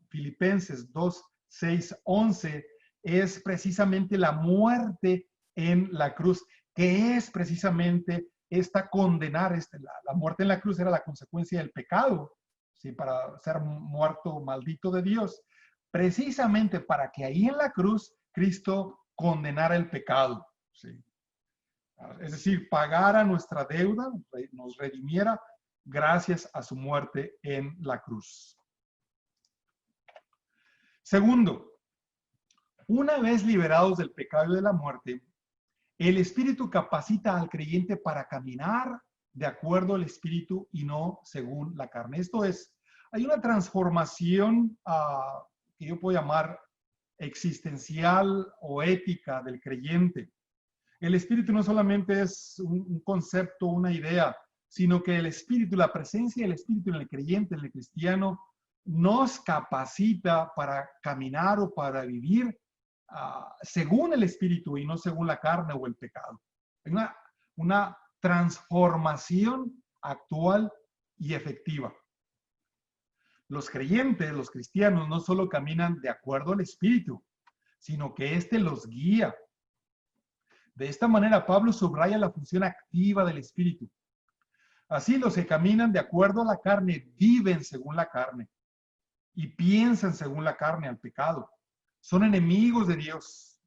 Filipenses 2, 6, 11, es precisamente la muerte en la cruz, que es precisamente condenar, la muerte en la cruz era la consecuencia del pecado, ¿sí? Para ser muerto maldito de Dios, precisamente para que ahí en la cruz Cristo condenara el pecado, ¿sí? Es decir, pagara nuestra deuda, nos redimiera gracias a su muerte en la cruz. Segundo, una vez liberados del pecado y de la muerte, el Espíritu capacita al creyente para caminar de acuerdo al Espíritu y no según la carne. Esto es, hay una transformación que yo puedo llamar existencial o ética del creyente. El espíritu no solamente es un concepto, una idea, sino que el espíritu, la presencia del espíritu en el creyente, en el cristiano, nos capacita para caminar o para vivir según el espíritu y no según la carne o el pecado. Una transformación actual y efectiva. Los creyentes, los cristianos, no solo caminan de acuerdo al espíritu, sino que éste los guía. De esta manera, Pablo subraya la función activa del espíritu. Así, los que caminan de acuerdo a la carne viven según la carne y piensan según la carne al pecado. Son enemigos de Dios,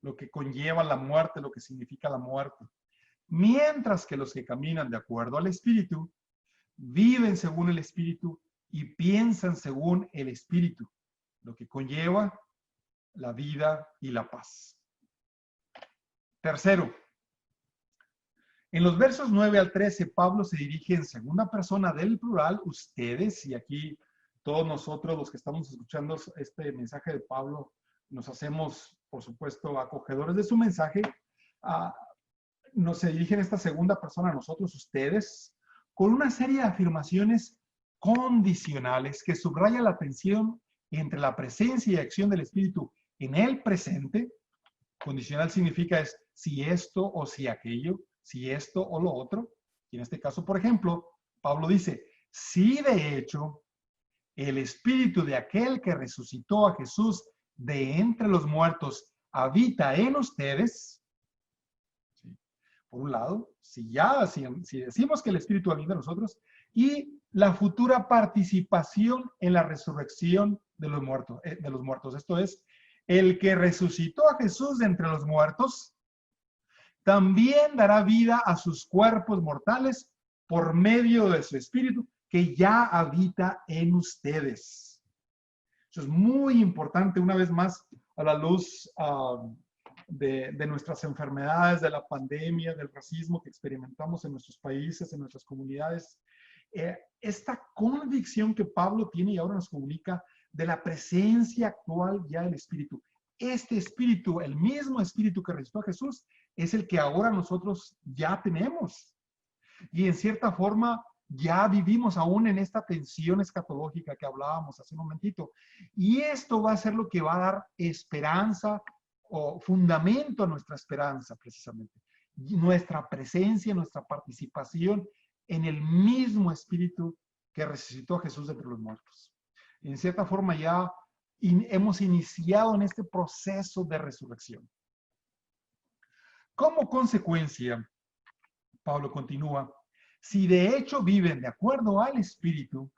lo que conlleva la muerte, lo que significa la muerte. Mientras que los que caminan de acuerdo al espíritu viven según el espíritu y piensan según el espíritu, lo que conlleva la vida y la paz. Tercero, en los versos 9 al 13, Pablo se dirige en segunda persona del plural, ustedes, y aquí todos nosotros los que estamos escuchando este mensaje de Pablo, nos hacemos, por supuesto, acogedores de su mensaje. Nos se dirige en esta segunda persona a nosotros, ustedes, con una serie de afirmaciones condicionales que subrayan la tensión entre la presencia y acción del Espíritu en el presente. Condicional significa es si esto o si aquello, si esto o lo otro. Y en este caso, por ejemplo, Pablo dice, si de hecho el Espíritu de aquel que resucitó a Jesús de entre los muertos habita en ustedes. ¿Sí? Por un lado, si decimos que el Espíritu habita en nosotros, y la futura participación en la resurrección de los muertos. Esto es, el que resucitó a Jesús de entre los muertos, también dará vida a sus cuerpos mortales por medio de su Espíritu, que ya habita en ustedes. Eso es muy importante, una vez más, a la luz de nuestras enfermedades, de la pandemia, del racismo que experimentamos en nuestros países, en nuestras comunidades. Esta convicción que Pablo tiene y ahora nos comunica de la presencia actual ya del Espíritu. Este Espíritu, el mismo Espíritu que resucitó a Jesús, es el que ahora nosotros ya tenemos. Y en cierta forma ya vivimos aún en esta tensión escatológica que hablábamos hace un momentito. Y esto va a ser lo que va a dar esperanza o fundamento a nuestra esperanza, precisamente. Nuestra presencia, nuestra participación en el mismo Espíritu que resucitó a Jesús de entre los muertos. En cierta forma ya hemos iniciado en este proceso de resurrección. Como consecuencia, Pablo continúa, si de hecho viven de acuerdo al Espíritu,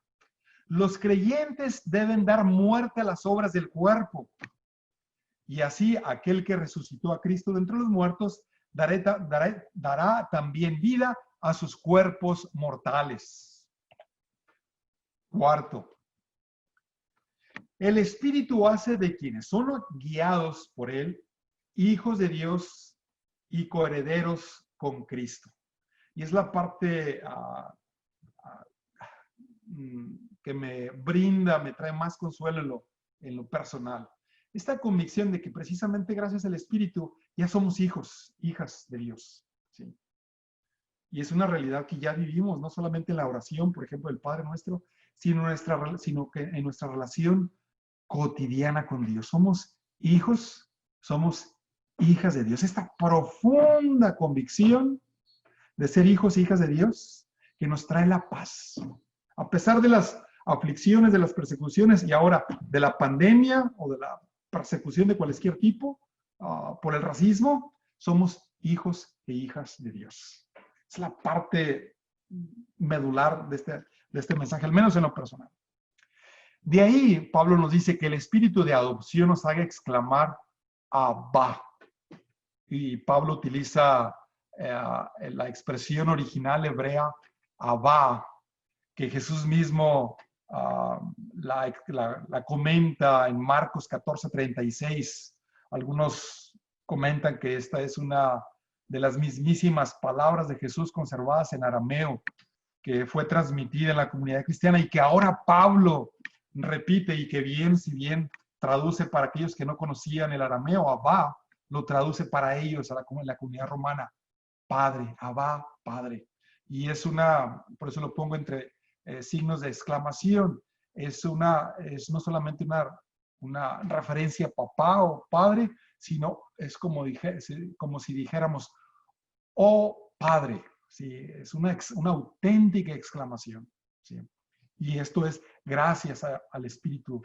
los creyentes deben dar muerte a las obras del cuerpo. Y así aquel que resucitó a Cristo de entre los muertos dará también vida a sus cuerpos mortales. Cuarto, el Espíritu hace de quienes son guiados por Él, hijos de Dios y coherederos con Cristo. Y es la parte que me brinda, me trae más consuelo en lo personal. Esta convicción de que precisamente gracias al Espíritu ya somos hijos, hijas de Dios. ¿Sí? Y es una realidad que ya vivimos, no solamente en la oración, por ejemplo, del Padre Nuestro, sino que en nuestra relación cotidiana con Dios. Somos hijos, somos hijas de Dios. Esta profunda convicción de ser hijos e hijas de Dios que nos trae la paz. A pesar de las aflicciones, de las persecuciones y ahora de la pandemia o de la persecución de cualquier tipo por el racismo, somos hijos e hijas de Dios. Es la parte medular de este mensaje, al menos en lo personal. De ahí, Pablo nos dice que el espíritu de adopción nos haga exclamar Abba. Y Pablo utiliza la expresión original hebrea Abba, que Jesús mismo la comenta en Marcos 14:36. Algunos comentan que esta es una de las mismísimas palabras de Jesús conservadas en arameo, que fue transmitida en la comunidad cristiana y que ahora Pablo repite y que si bien traduce para aquellos que no conocían el arameo, Abba, lo traduce para ellos, en la comunidad romana, Padre, Abba, Padre. Y es por eso lo pongo entre signos de exclamación, es no solamente una referencia a papá o padre, sino es como si dijéramos, oh Padre, ¿sí? Es una auténtica exclamación, ¿sí? Y esto es gracias al Espíritu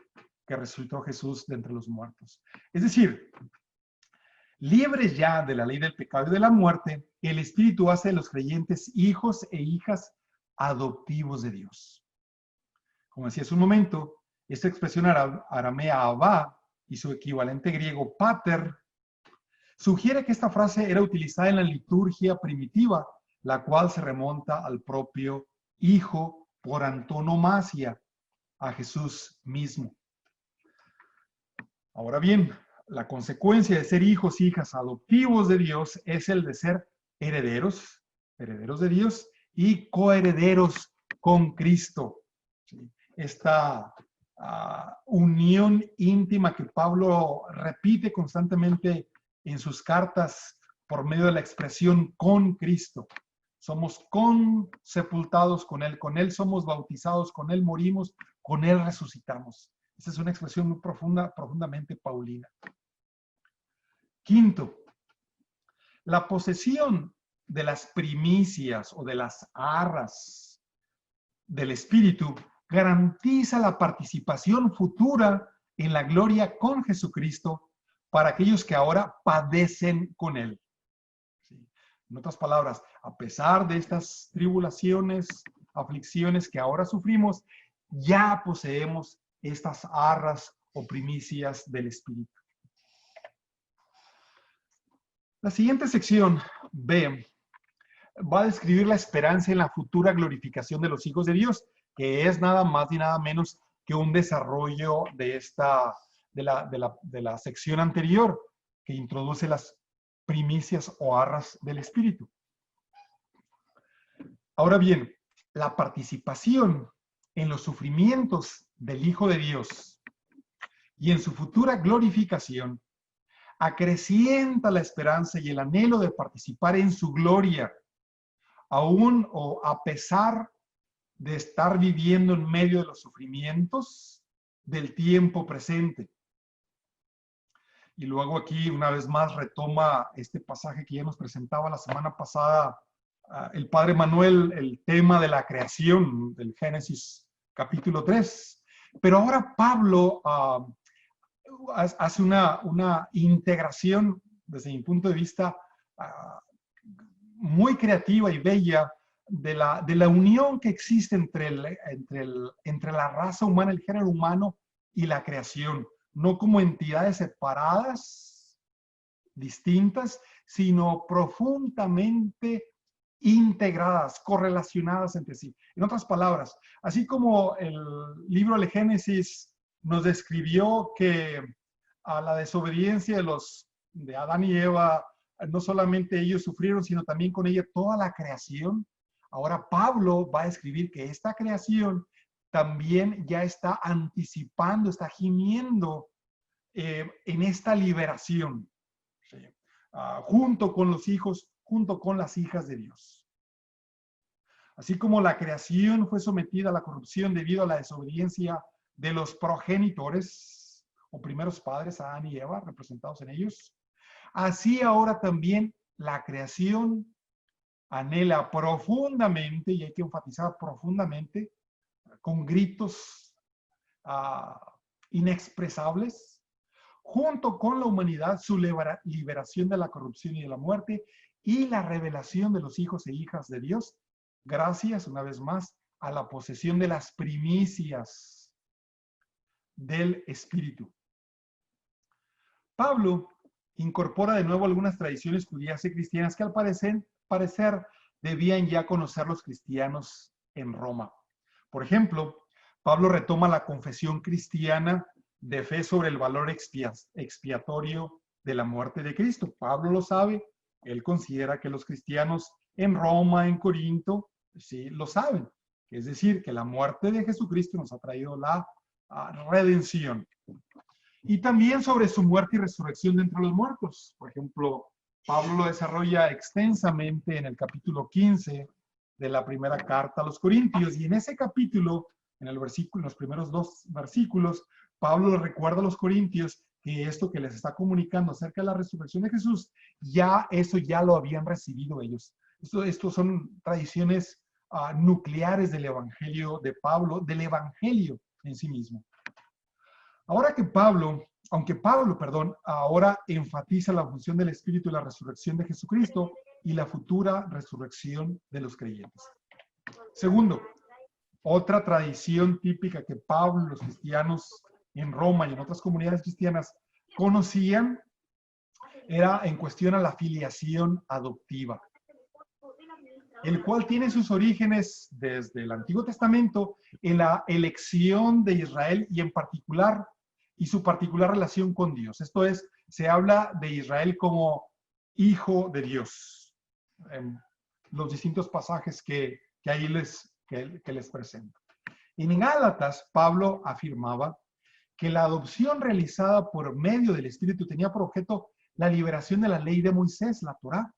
que resucitó Jesús de entre los muertos. Es decir, libres ya de la ley del pecado y de la muerte, el Espíritu hace de los creyentes hijos e hijas adoptivos de Dios. Como decía hace un momento, esta expresión aramea Abba y su equivalente griego pater sugiere que esta frase era utilizada en la liturgia primitiva, la cual se remonta al propio Hijo por antonomasia, a Jesús mismo. Ahora bien, la consecuencia de ser hijos e hijas adoptivos de Dios es el de ser herederos de Dios y coherederos con Cristo. ¿Sí? Esta unión íntima que Pablo repite constantemente en sus cartas por medio de la expresión con Cristo. Somos consepultados con Él somos bautizados, con Él morimos, con Él resucitamos. Esa es una expresión muy profundamente paulina. Quinto, la posesión de las primicias o de las arras del Espíritu garantiza la participación futura en la gloria con Jesucristo para aquellos que ahora padecen con Él. ¿Sí? En otras palabras, a pesar de estas tribulaciones, aflicciones que ahora sufrimos, ya poseemos estas arras o primicias del Espíritu. La siguiente sección, B, va a describir la esperanza en la futura glorificación de los hijos de Dios, que es nada más y nada menos que un desarrollo de la sección anterior, que introduce las primicias o arras del Espíritu. Ahora bien, la participación en los sufrimientos del Hijo de Dios y en su futura glorificación acrecienta la esperanza y el anhelo de participar en su gloria, aún o a pesar de estar viviendo en medio de los sufrimientos del tiempo presente. Y luego aquí una vez más retoma este pasaje que ya nos presentaba la semana pasada el Padre Manuel, el tema de la creación del Génesis capítulo 3. Pero ahora Pablo hace una integración, desde mi punto de vista, muy creativa y bella de la unión que existe entre la raza humana, el género humano y la creación, no como entidades separadas, distintas, sino profundamente integradas, correlacionadas entre sí. En otras palabras, así como el libro de Génesis nos describió que a la desobediencia de Adán y Eva, no solamente ellos sufrieron, sino también con ella toda la creación. Ahora Pablo va a escribir que esta creación también ya está anticipando, está gimiendo en esta liberación, ¿sí? Junto con los hijos, junto con las hijas de Dios. Así como la creación fue sometida a la corrupción debido a la desobediencia de los progenitores o primeros padres, Adán y Eva, representados en ellos, así ahora también la creación anhela profundamente, y hay que enfatizar profundamente, con gritos inexpresables, junto con la humanidad, su liberación de la corrupción y de la muerte y la revelación de los hijos e hijas de Dios, gracias una vez más a la posesión de las primicias del Espíritu. Pablo incorpora de nuevo algunas tradiciones judías y cristianas que al parecer debían ya conocer los cristianos en Roma. Por ejemplo, Pablo retoma la confesión cristiana de fe sobre el valor expiatorio de la muerte de Cristo. Pablo lo sabe, él considera que los cristianos en Roma, en Corinto, sí lo saben. Es decir, que la muerte de Jesucristo nos ha traído la redención. y también sobre su muerte y resurrección de entre los muertos. Por ejemplo, Pablo lo desarrolla extensamente en el capítulo 15 de la primera carta a los Corintios, y en ese capítulo, en los primeros 2 versículos, Pablo le recuerda a los Corintios que esto que les está comunicando acerca de la resurrección de Jesús, eso ya lo habían recibido ellos. Esto son tradiciones nucleares del Evangelio de Pablo, del Evangelio en sí mismo. Aunque Pablo, ahora enfatiza la función del Espíritu y la resurrección de Jesucristo y la futura resurrección de los creyentes. Segundo, otra tradición típica que Pablo, los cristianos en Roma y en otras comunidades cristianas conocían, era en cuestión a la filiación adoptiva, el cual tiene sus orígenes desde el Antiguo Testamento en la elección de Israel y su particular relación con Dios. Esto es, se habla de Israel como hijo de Dios, en los distintos pasajes que ahí les presento. En Gálatas, Pablo afirmaba que la adopción realizada por medio del Espíritu tenía por objeto la liberación de la ley de Moisés, la Torá.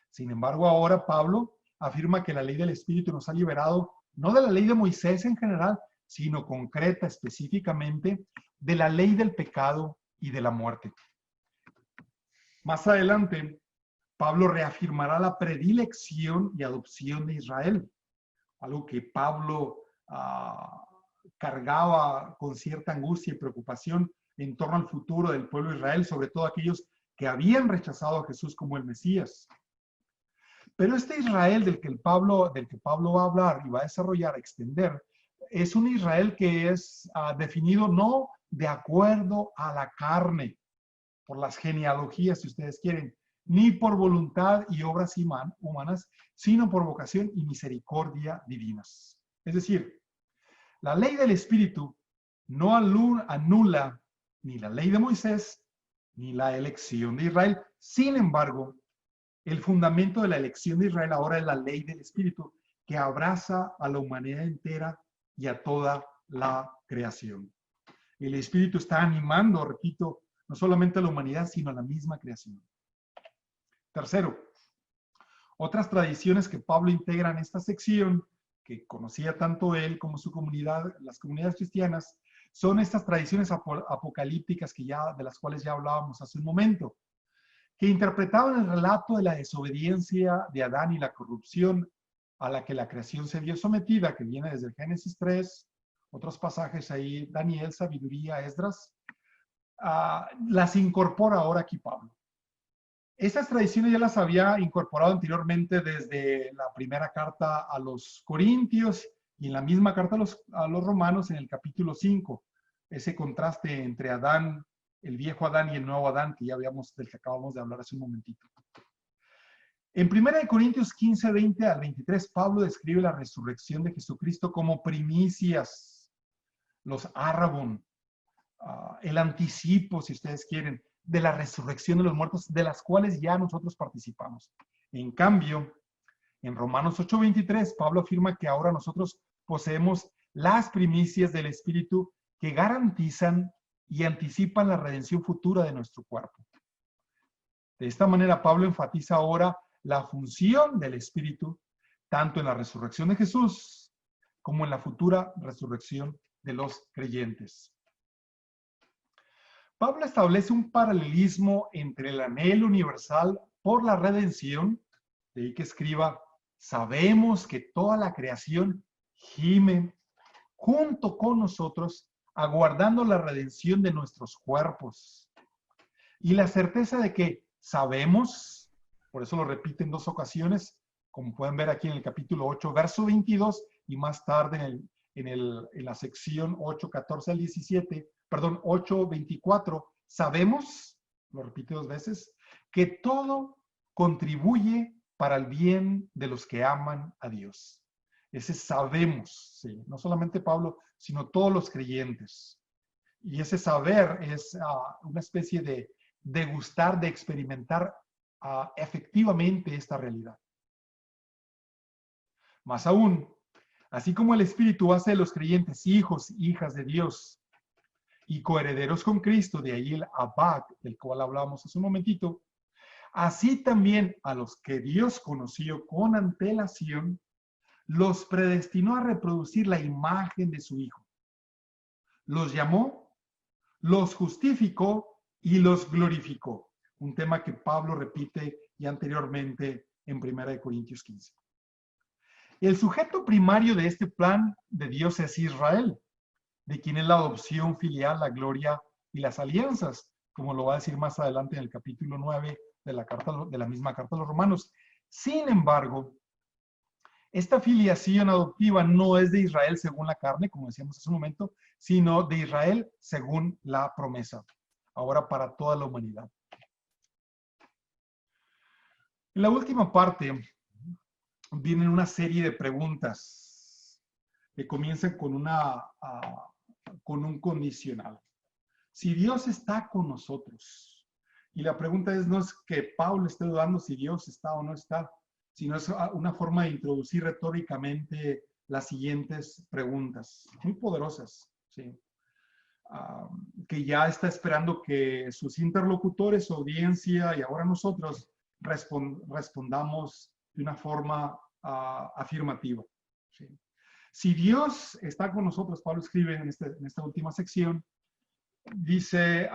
Sin embargo, ahora Pablo afirma que la ley del Espíritu nos ha liberado no de la ley de Moisés en general, sino concreta específicamente de la ley del pecado y de la muerte. Más adelante, Pablo reafirmará la predilección y adopción de Israel, algo que Pablo cargaba con cierta angustia y preocupación en torno al futuro del pueblo de Israel, sobre todo aquellos que habían rechazado a Jesús como el Mesías. Pero este Israel del que Pablo va a hablar y va a desarrollar, a extender, es un Israel que es definido no de acuerdo a la carne, por las genealogías, si ustedes quieren, ni por voluntad y obras humanas, sino por vocación y misericordia divinas. Es decir, la ley del Espíritu no anula ni la ley de Moisés ni la elección de Israel. Sin embargo, el fundamento de la elección de Israel ahora es la ley del Espíritu, que abraza a la humanidad entera y a toda la creación. El Espíritu está animando, repito, no solamente a la humanidad, sino a la misma creación. Tercero, otras tradiciones que Pablo integra en esta sección, que conocía tanto él como su comunidad, las comunidades cristianas, son estas tradiciones apocalípticas de las cuales ya hablábamos hace un momento, que interpretaban el relato de la desobediencia de Adán y la corrupción a la que la creación se vio sometida, que viene desde el Génesis 3, otros pasajes ahí, Daniel, Sabiduría, Esdras, las incorpora ahora aquí Pablo. Estas tradiciones ya las había incorporado anteriormente desde la primera carta a los Corintios y en la misma carta a los Romanos en el capítulo 5. Ese contraste entre Adán, el viejo Adán y el nuevo Adán, del que acabamos de hablar hace un momentito. En 1 Corintios 15, 20 al 23, Pablo describe la resurrección de Jesucristo como primicias, los arrabon, el anticipo, si ustedes quieren, de la resurrección de los muertos, de las cuales ya nosotros participamos. En cambio, en Romanos 8:23, Pablo afirma que ahora nosotros poseemos las primicias del Espíritu que garantizan y anticipan la redención futura de nuestro cuerpo. De esta manera, Pablo enfatiza ahora la función del Espíritu, tanto en la resurrección de Jesús como en la futura resurrección de los creyentes. Pablo establece un paralelismo entre el anhelo universal por la redención, de ahí que escriba, sabemos que toda la creación gime junto con nosotros, aguardando la redención de nuestros cuerpos. Y la certeza de que sabemos, por eso lo repite en 2 ocasiones, como pueden ver aquí en el capítulo 8, verso 22, y más tarde en la sección 8:14 al 17, 8:24, sabemos, lo repite 2 veces, que todo contribuye para el bien de los que aman a Dios. Ese sabemos, ¿sí? No solamente Pablo, sino todos los creyentes. Y ese saber es una especie de degustar, de experimentar efectivamente esta realidad. Más aún, así como el Espíritu hace de los creyentes hijos e hijas de Dios, y coherederos con Cristo, de ahí el Abad, del cual hablábamos hace un momentito, así también a los que Dios conoció con antelación, los predestinó a reproducir la imagen de su Hijo. Los llamó, los justificó y los glorificó. Un tema que Pablo repite ya anteriormente en 1 Corintios 15. El sujeto primario de este plan de Dios es Israel, de quien es la adopción filial, la gloria y las alianzas, como lo va a decir más adelante en el capítulo 9 de la misma carta a los Romanos. Sin embargo, esta filiación adoptiva no es de Israel según la carne, como decíamos hace un momento, sino de Israel según la promesa, ahora para toda la humanidad. En la última parte vienen una serie de preguntas que comienzan con un condicional. Si Dios está con nosotros, y la pregunta no es que Pablo esté dudando si Dios está o no está, sino es una forma de introducir retóricamente las siguientes preguntas, muy poderosas, ¿sí? Que ya está esperando que sus interlocutores, su audiencia y ahora nosotros respondamos de una forma afirmativa, ¿sí? Si Dios está con nosotros, Pablo escribe en esta última sección, dice,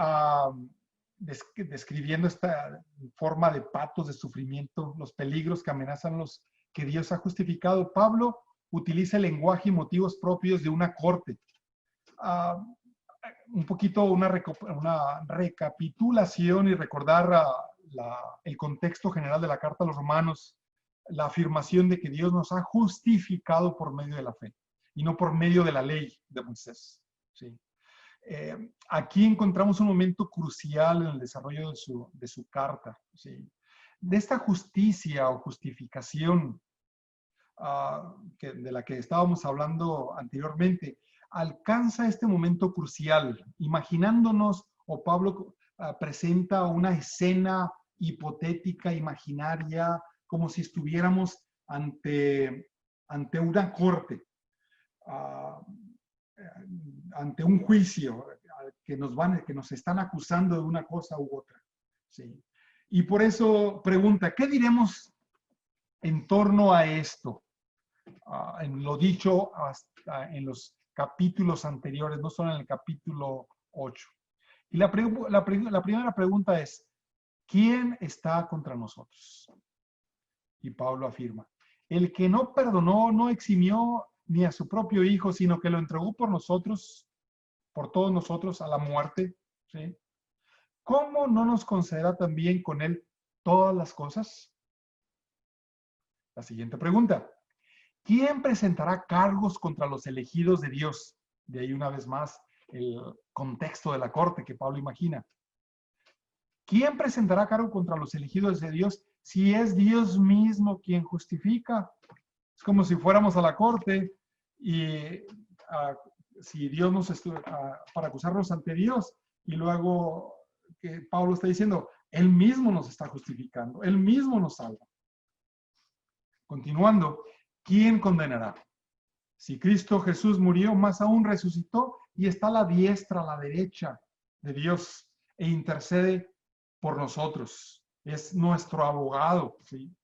describiendo esta forma de patos de sufrimiento, los peligros que amenazan los que Dios ha justificado, Pablo utiliza el lenguaje y motivos propios de una corte. Un poquito una recapitulación y recordar el contexto general de la carta a los Romanos, la afirmación de que Dios nos ha justificado por medio de la fe y no por medio de la ley de Moisés, ¿sí? Aquí encontramos un momento crucial en el desarrollo de su carta, ¿sí? De esta justicia o justificación de la que estábamos hablando anteriormente, alcanza este momento crucial, imaginándonos, o Pablo presenta una escena hipotética, imaginaria, como si estuviéramos ante una corte, ante un juicio, que nos están acusando de una cosa u otra, ¿sí? Y por eso pregunta, ¿qué diremos en torno a esto? En lo dicho en los capítulos anteriores, no solo en el capítulo 8. Y la primera pregunta es, ¿quién está contra nosotros? Y Pablo afirma, el que no perdonó, no eximió ni a su propio Hijo, sino que lo entregó por nosotros, por todos nosotros, a la muerte, ¿sí? ¿Cómo no nos concederá también con él todas las cosas? La siguiente pregunta, ¿quién presentará cargos contra los elegidos de Dios? De ahí una vez más el contexto de la corte que Pablo imagina. ¿Quién presentará cargo contra los elegidos de Dios si es Dios mismo quien justifica? Es como si fuéramos a la corte y si Dios nos estuvo para acusarnos ante Dios, y luego que Pablo está diciendo, Él mismo nos está justificando, Él mismo nos salva. Continuando, ¿quién condenará? Si Cristo Jesús murió, más aún resucitó y está a la diestra, a la derecha de Dios e intercede por nosotros. Es nuestro abogado, ¿sí?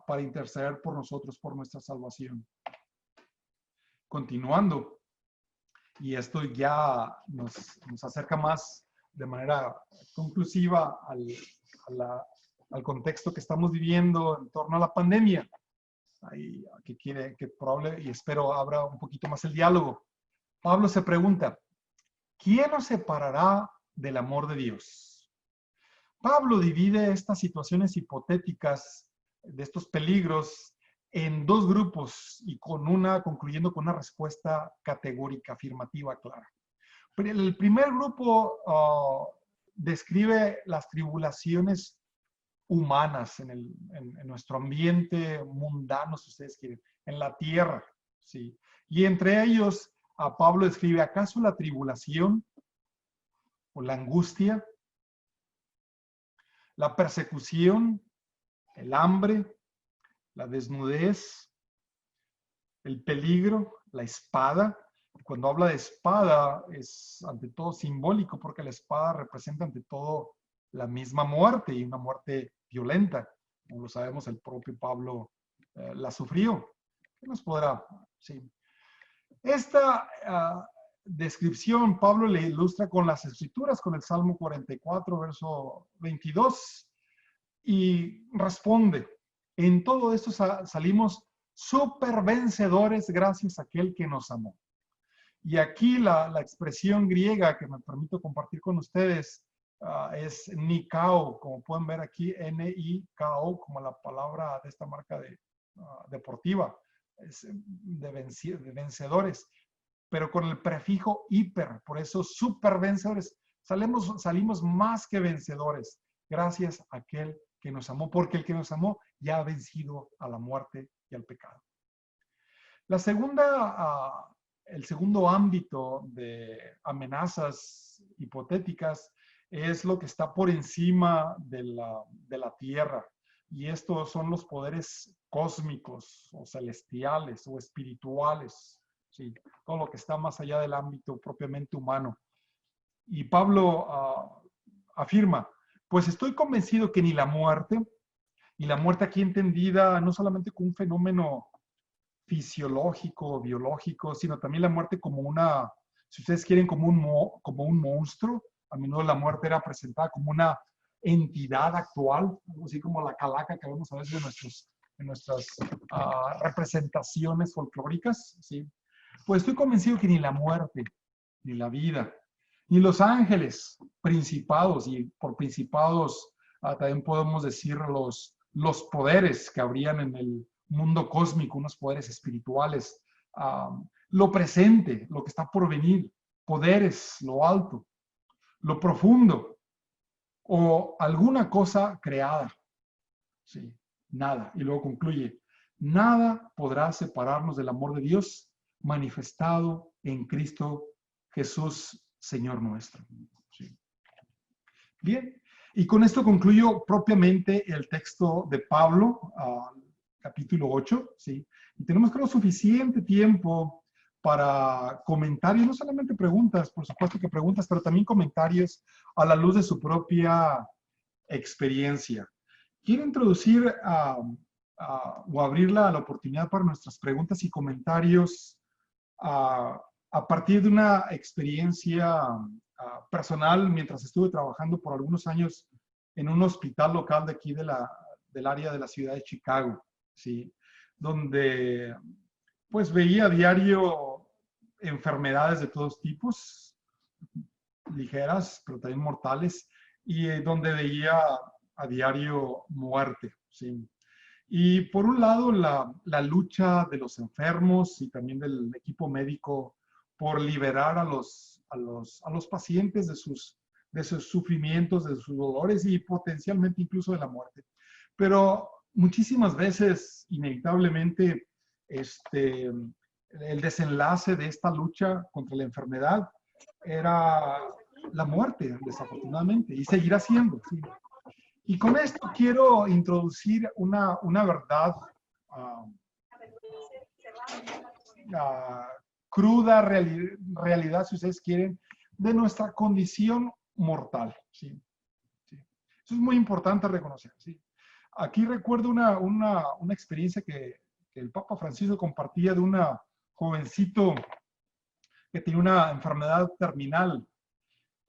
Para interceder por nosotros, por nuestra salvación. Continuando, y esto ya nos acerca más de manera conclusiva al contexto que estamos viviendo en torno a la pandemia. Ahí, que probable y espero abra un poquito más el diálogo. Pablo se pregunta, ¿quién nos separará del amor de Dios? Pablo divide estas situaciones hipotéticas de estos peligros en dos grupos y concluyendo con una respuesta categórica, afirmativa, clara. El primer grupo describe las tribulaciones humanas en nuestro ambiente mundano, si ustedes quieren, en la tierra, ¿sí? Y entre ellos, a Pablo escribe, ¿acaso la tribulación o la angustia, la persecución, el hambre, la desnudez, el peligro, la espada? cuando habla de espada es ante todo simbólico, porque la espada representa ante todo la misma muerte, y una muerte violenta. Como lo sabemos, el propio Pablo la sufrió. ¿Qué nos podrá? Sí. Esta descripción Pablo le ilustra con las escrituras, con el Salmo 44, verso 22, y responde: en todo esto salimos súper vencedores gracias a aquel que nos amó. Y aquí la expresión griega que me permito compartir con ustedes es nikao, como pueden ver aquí, N-I-K-O, como la palabra de esta marca deportiva, es de vencedores, pero con el prefijo hiper, por eso super vencedores. Salimos más que vencedores, gracias a aquel que nos amó, porque el que nos amó ya ha vencido a la muerte y al pecado. La segunda, el segundo ámbito de amenazas hipotéticas es lo que está por encima de la tierra. Y estos son los poderes cósmicos o celestiales o espirituales, ¿sí? Todo lo que está más allá del ámbito propiamente humano. Y Pablo afirma: pues estoy convencido que ni la muerte, y la muerte aquí entendida no solamente como un fenómeno fisiológico, biológico, sino también la muerte como una, si ustedes quieren, como un monstruo. A menudo la muerte era presentada como una entidad actual, algo así como la calaca que vemos a veces en nuestras representaciones folclóricas, ¿sí? Pues estoy convencido que ni la muerte, ni la vida, ni los ángeles, principados, y por principados también podemos decir los poderes que habrían en el mundo cósmico, unos poderes espirituales, lo presente, lo que está por venir, poderes, lo alto, lo profundo, o alguna cosa creada. Sí, nada. Y luego concluye: nada podrá separarnos del amor de Dios manifestado en Cristo Jesús, Señor nuestro. Sí. Bien, y con esto concluyo propiamente el texto de Pablo, capítulo 8, ¿sí? Y tenemos, creo, suficiente tiempo para comentarios, no solamente preguntas, por supuesto que preguntas, pero también comentarios a la luz de su propia experiencia. Quiero introducir o abrir la oportunidad para nuestras preguntas y comentarios a partir de una experiencia personal mientras estuve trabajando por algunos años en un hospital local de aquí del área de la ciudad de Chicago, ¿sí? Donde pues veía a diario enfermedades de todos tipos, ligeras, pero también mortales, y donde veía a diario muerte, ¿sí? Y por un lado, la lucha de los enfermos y también del equipo médico por liberar a los pacientes de sus sufrimientos, de sus dolores y potencialmente incluso de la muerte. Pero muchísimas veces, inevitablemente, el desenlace de esta lucha contra la enfermedad era la muerte, desafortunadamente, y seguirá siendo, ¿sí? Y con esto quiero introducir una verdad cruda, realidad, si ustedes quieren, de nuestra condición mortal, ¿sí? ¿Sí? Eso es muy importante reconocer, ¿sí? Aquí recuerdo una experiencia que el Papa Francisco compartía de una jovencito que tenía una enfermedad terminal,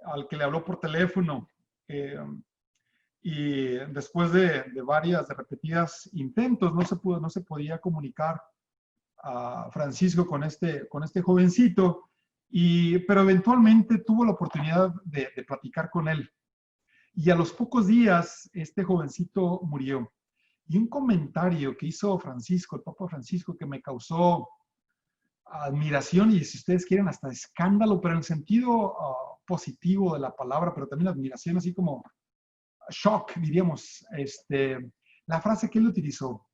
al que le habló por teléfono, y después de repetidas intentos no se podía comunicar a Francisco con este jovencito, pero eventualmente tuvo la oportunidad de platicar con él. Y a los pocos días este jovencito murió. Y un comentario que hizo Francisco, el Papa Francisco, que me causó admiración y, si ustedes quieren, hasta escándalo, pero en el sentido positivo de la palabra, pero también admiración, así como shock, diríamos. La frase que él utilizó: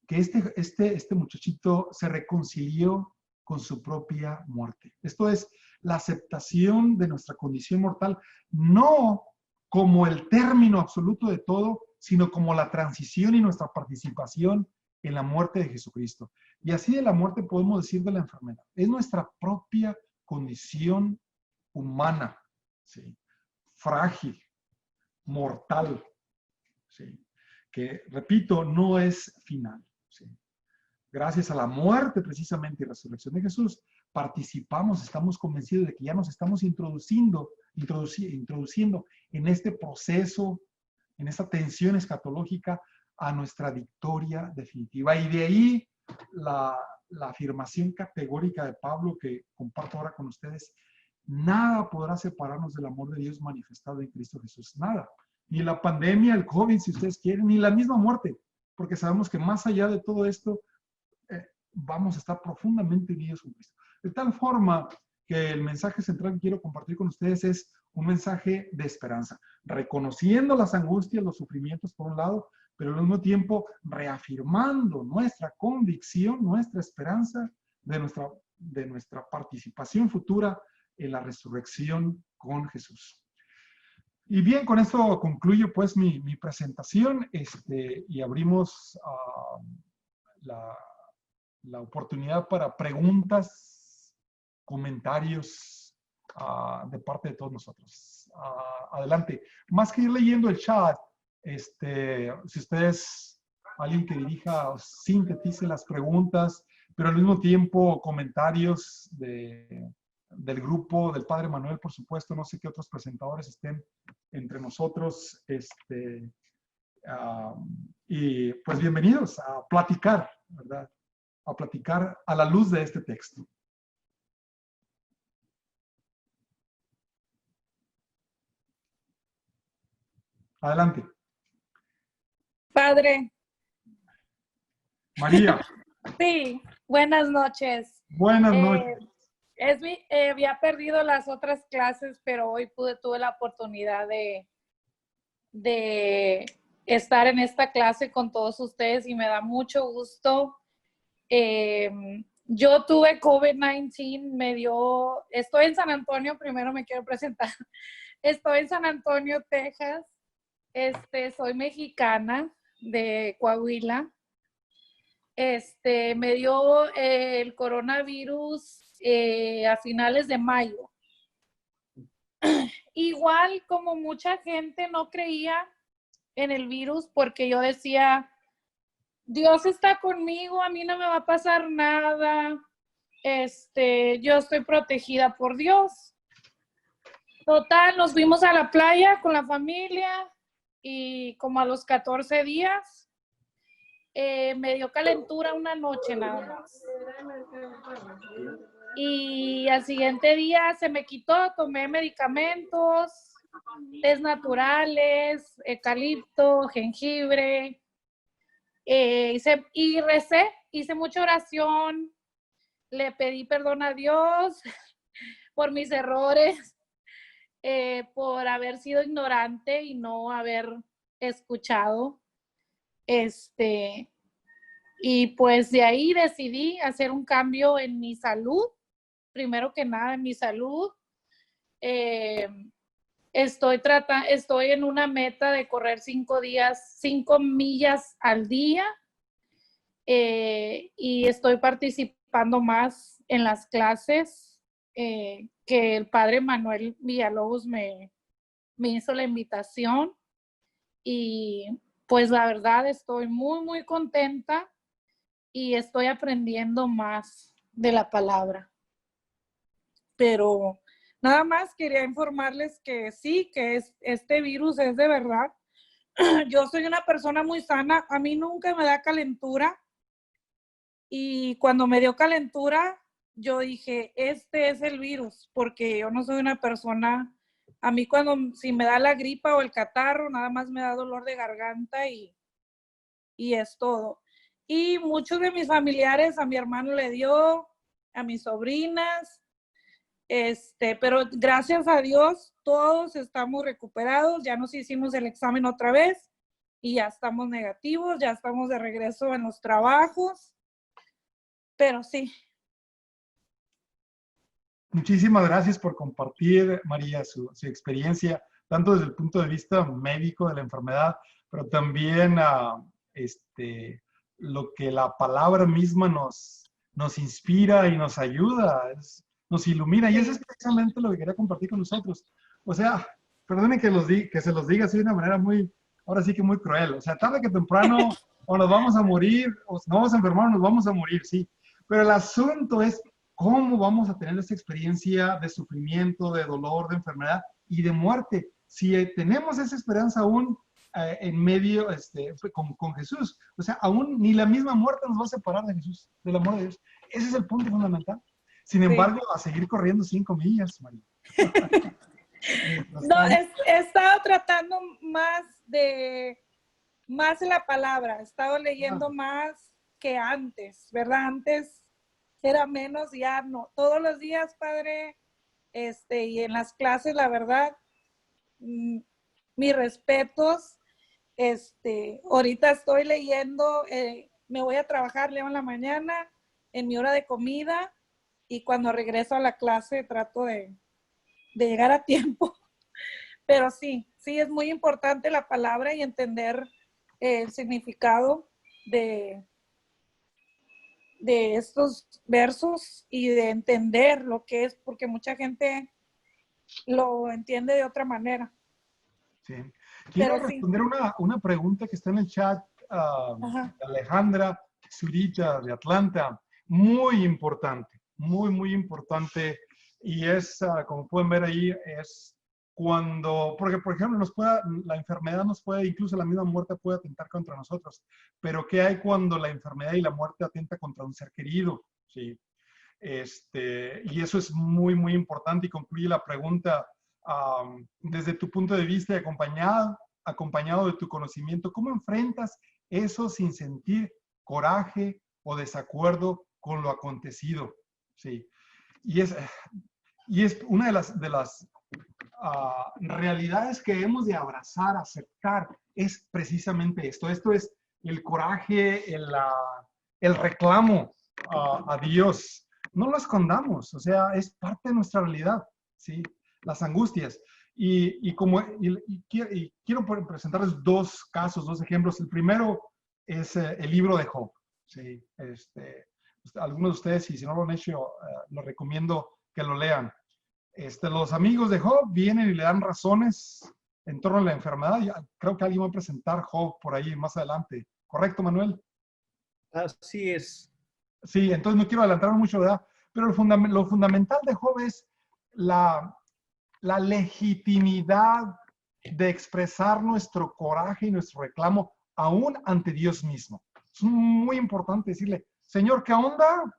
que este muchachito se reconcilió con su propia muerte. Esto es la aceptación de nuestra condición mortal, no como el término absoluto de todo, sino como la transición y nuestra participación en la muerte de Jesucristo. Y así de la muerte podemos decir de la enfermedad. Es nuestra propia condición humana, ¿sí? Frágil, mortal, ¿sí? Que, repito, no es final, ¿sí? Gracias a la muerte precisamente y resurrección de Jesús, participamos, estamos convencidos de que ya nos estamos introduciendo en este proceso, en esta tensión escatológica a nuestra victoria definitiva. Y de ahí la afirmación categórica de Pablo que comparto ahora con ustedes: nada podrá separarnos del amor de Dios manifestado en Cristo Jesús. Nada. Ni la pandemia, el COVID, si ustedes quieren, ni la misma muerte. Porque sabemos que más allá de todo esto, vamos a estar profundamente unidos con Cristo. De tal forma que el mensaje central que quiero compartir con ustedes es un mensaje de esperanza, reconociendo las angustias, los sufrimientos por un lado, pero al mismo tiempo reafirmando nuestra convicción, nuestra esperanza de nuestra participación futura en la resurrección con Jesús. Y bien, con esto concluyo pues mi presentación y abrimos la oportunidad para preguntas, comentarios de parte de todos nosotros. Adelante. Más que ir leyendo el chat, si ustedes, alguien que dirija o sintetice las preguntas, pero al mismo tiempo comentarios del grupo, del Padre Manuel, por supuesto, no sé qué otros presentadores estén entre nosotros, y pues bienvenidos a platicar, ¿verdad? A platicar a la luz de este texto. Adelante. Padre. María. Sí, buenas noches. Buenas noches. Había perdido las otras clases, pero hoy tuve la oportunidad de estar en esta clase con todos ustedes y me da mucho gusto. Yo tuve COVID-19, estoy en San Antonio, primero me quiero presentar. Estoy en San Antonio, Texas. Soy mexicana de Coahuila. Me dio el coronavirus a finales de mayo. Igual como mucha gente no creía en el virus porque yo decía, Dios está conmigo, a mí no me va a pasar nada, yo estoy protegida por Dios. Total, nos fuimos a la playa con la familia y como a los 14 días me dio calentura una noche nada más. Y al siguiente día se me quitó, tomé medicamentos, tés naturales, eucalipto, jengibre, y recé, hice mucha oración, le pedí perdón a Dios por mis errores, por haber sido ignorante y no haber escuchado. Y pues de ahí decidí hacer un cambio en mi salud, primero que nada en mi salud. Estoy en una meta de correr 5 millas al día, y estoy participando más en las clases que el Padre Manuel Villalobos me hizo la invitación. Y pues la verdad estoy muy, muy contenta y estoy aprendiendo más de la palabra. Pero nada más quería informarles que sí, que este virus es de verdad. Yo soy una persona muy sana, a mí nunca me da calentura. Y cuando me dio calentura, yo dije, este es el virus, porque yo no soy una persona... A mí si me da la gripa o el catarro, nada más me da dolor de garganta y es todo. Y muchos de mis familiares, a mi hermano le dio, a mis sobrinas, pero gracias a Dios todos estamos recuperados, ya nos hicimos el examen otra vez y ya estamos negativos, ya estamos de regreso en los trabajos, pero sí. Muchísimas gracias por compartir, María, su experiencia, tanto desde el punto de vista médico de la enfermedad, pero también lo que la palabra misma nos inspira y nos ayuda. nos ilumina. Y eso es precisamente lo que quería compartir con nosotros. O sea, perdonen que se los diga así de una manera muy, ahora sí que muy cruel. O sea, tarde que temprano o nos vamos a morir, o nos vamos a enfermar o nos vamos a morir, sí. Pero el asunto es cómo vamos a tener esa experiencia de sufrimiento, de dolor, de enfermedad y de muerte. Si tenemos esa esperanza aún en medio con Jesús, o sea, aún ni la misma muerte nos va a separar de Jesús, del amor de Dios. Ese es el punto fundamental. Sin embargo, a seguir corriendo 5 millas, María. No, he estado tratando más en la palabra, he estado leyendo más que antes, ¿verdad? Antes era menos, ya no. Todos los días, Padre, y en las clases, la verdad, mis respetos. Ahorita estoy leyendo, me voy a trabajar, leo en la mañana, en mi hora de comida, y cuando regreso a la clase trato de llegar a tiempo. Pero sí, es muy importante la palabra y entender el significado de estos versos y de entender lo que es, porque mucha gente lo entiende de otra manera. Sí. Quiero Pero responder una pregunta que está en el chat de Alejandra Zurita de Atlanta. Muy importante, muy importante. Y es, como pueden ver ahí, es cuando, porque por ejemplo, la enfermedad nos puede, incluso la misma muerte puede atentar contra nosotros. Pero ¿qué hay cuando la enfermedad y la muerte atenta contra un ser querido? Sí. Y eso es muy importante y concluye la pregunta. Desde tu punto de vista, acompañado de tu conocimiento, ¿cómo enfrentas eso sin sentir coraje o desacuerdo con lo acontecido? Sí. Y es una de las realidades que debemos de abrazar, aceptar, es precisamente esto. Esto es el coraje, el reclamo a Dios. No lo escondamos, o sea, es parte de nuestra realidad, ¿sí? Las angustias. Y quiero presentarles 2 casos, 2 ejemplos. El primero es el libro de Job. ¿Sí? Algunos de ustedes, si no lo han hecho, los recomiendo que lo lean. Los amigos de Job vienen y le dan razones en torno a la enfermedad. Creo que alguien va a presentar Job por ahí más adelante. ¿Correcto, Manuel? Así es. Sí, entonces no quiero adelantar mucho, ¿verdad? Pero lo fundamental de Job es la legitimidad de expresar nuestro coraje y nuestro reclamo aún ante Dios mismo. Es muy importante decirle, Señor, ¿qué onda?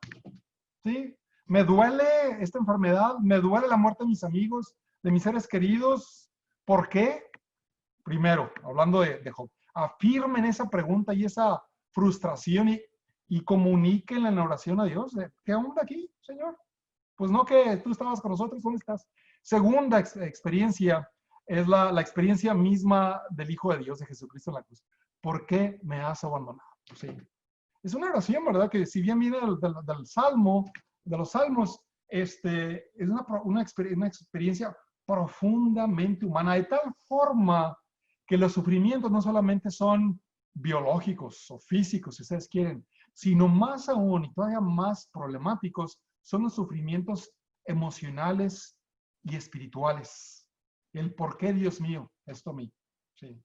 ¿Sí? Me duele esta enfermedad, me duele la muerte de mis amigos, de mis seres queridos. ¿Por qué? Primero, hablando de Job, afirmen esa pregunta y esa frustración y comuníquenla en la oración a Dios. ¿Qué onda aquí, Señor? Pues no que tú estabas con nosotros, ¿dónde estás? Segunda experiencia es la experiencia misma del Hijo de Dios, de Jesucristo en la cruz. ¿Por qué me has abandonado? Sí. Es una oración, ¿verdad? Que si bien viene del Salmo, de los Salmos, es una experiencia profundamente humana, de tal forma que los sufrimientos no solamente son biológicos o físicos, si ustedes quieren, sino más aún y todavía más problemáticos son los sufrimientos emocionales y espirituales. El por qué, Dios mío, esto a mí. Sí.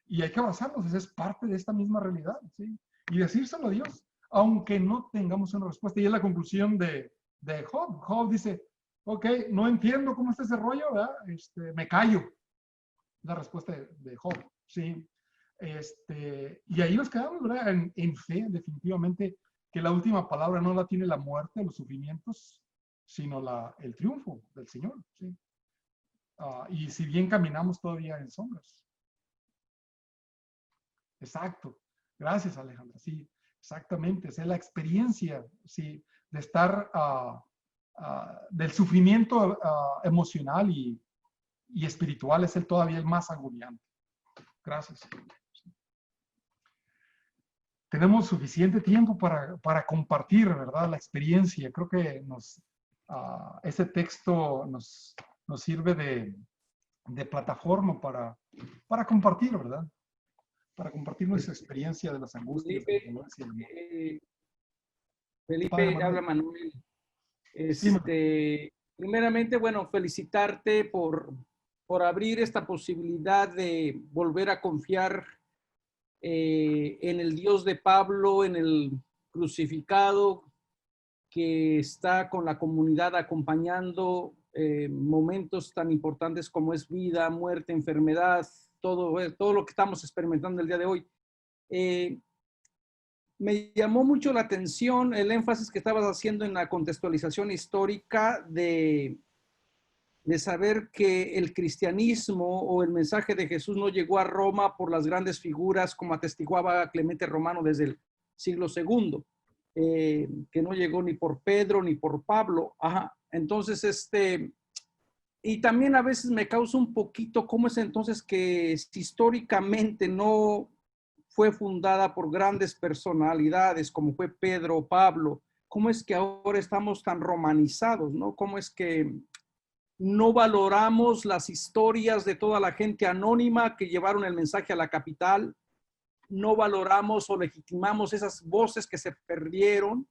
Y hay que abrazarlos, esa es parte de esta misma realidad. ¿Sí? Y decírselo a Dios, aunque no tengamos una respuesta. Y es la conclusión de Job. Job dice, ok, no entiendo cómo está ese rollo, ¿verdad? Me callo. La respuesta de Job. Sí. Y ahí nos quedamos, ¿verdad? En fe, definitivamente, que la última palabra no la tiene la muerte, los sufrimientos, sino el triunfo del Señor. ¿Sí? Y si bien caminamos todavía en sombras. Exacto. Gracias, Alejandra. Sí, exactamente. Esa es la experiencia, sí, de estar, del sufrimiento emocional y espiritual es todavía el más agoniante. Gracias. Tenemos suficiente tiempo para compartir, ¿verdad? La experiencia. Creo que este texto nos sirve de plataforma para compartir, ¿verdad? Para compartir nuestra experiencia de las angustias. Felipe, habla Manuel. Primeramente, bueno, felicitarte por abrir esta posibilidad de volver a confiar en el Dios de Pablo, en el crucificado, que está con la comunidad acompañando momentos tan importantes como es vida, muerte, enfermedad, todo lo que estamos experimentando el día de hoy. Me llamó mucho la atención el énfasis que estabas haciendo en la contextualización histórica de saber que el cristianismo o el mensaje de Jesús no llegó a Roma por las grandes figuras como atestiguaba Clemente Romano desde el siglo II, que no llegó ni por Pedro ni por Pablo. Ajá. Entonces, y también a veces me causa un poquito cómo es entonces que históricamente no fue fundada por grandes personalidades como fue Pedro o Pablo. ¿Cómo es que ahora estamos tan romanizados, no? ¿Cómo es que no valoramos las historias de toda la gente anónima que llevaron el mensaje a la capital? No valoramos o legitimamos esas voces que se perdieron,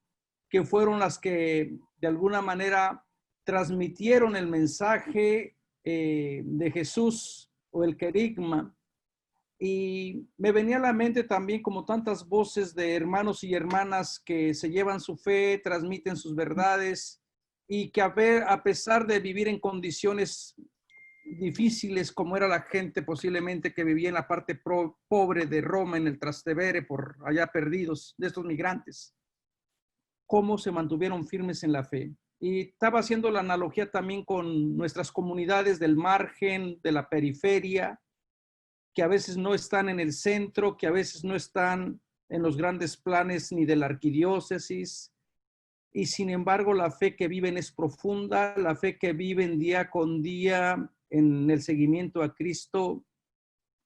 que fueron las que de alguna manera transmitieron el mensaje de Jesús o el querigma. Y me venía a la mente también como tantas voces de hermanos y hermanas que se llevan su fe, transmiten sus verdades y que a pesar de vivir en condiciones difíciles como era la gente posiblemente que vivía en la parte pobre de Roma, en el Trastevere, por allá perdidos, de estos migrantes, cómo se mantuvieron firmes en la fe. Y estaba haciendo la analogía también con nuestras comunidades del margen, de la periferia, que a veces no están en el centro, que a veces no están en los grandes planes ni de la arquidiócesis, y sin embargo la fe que viven es profunda, la fe que viven día con día en el seguimiento a Cristo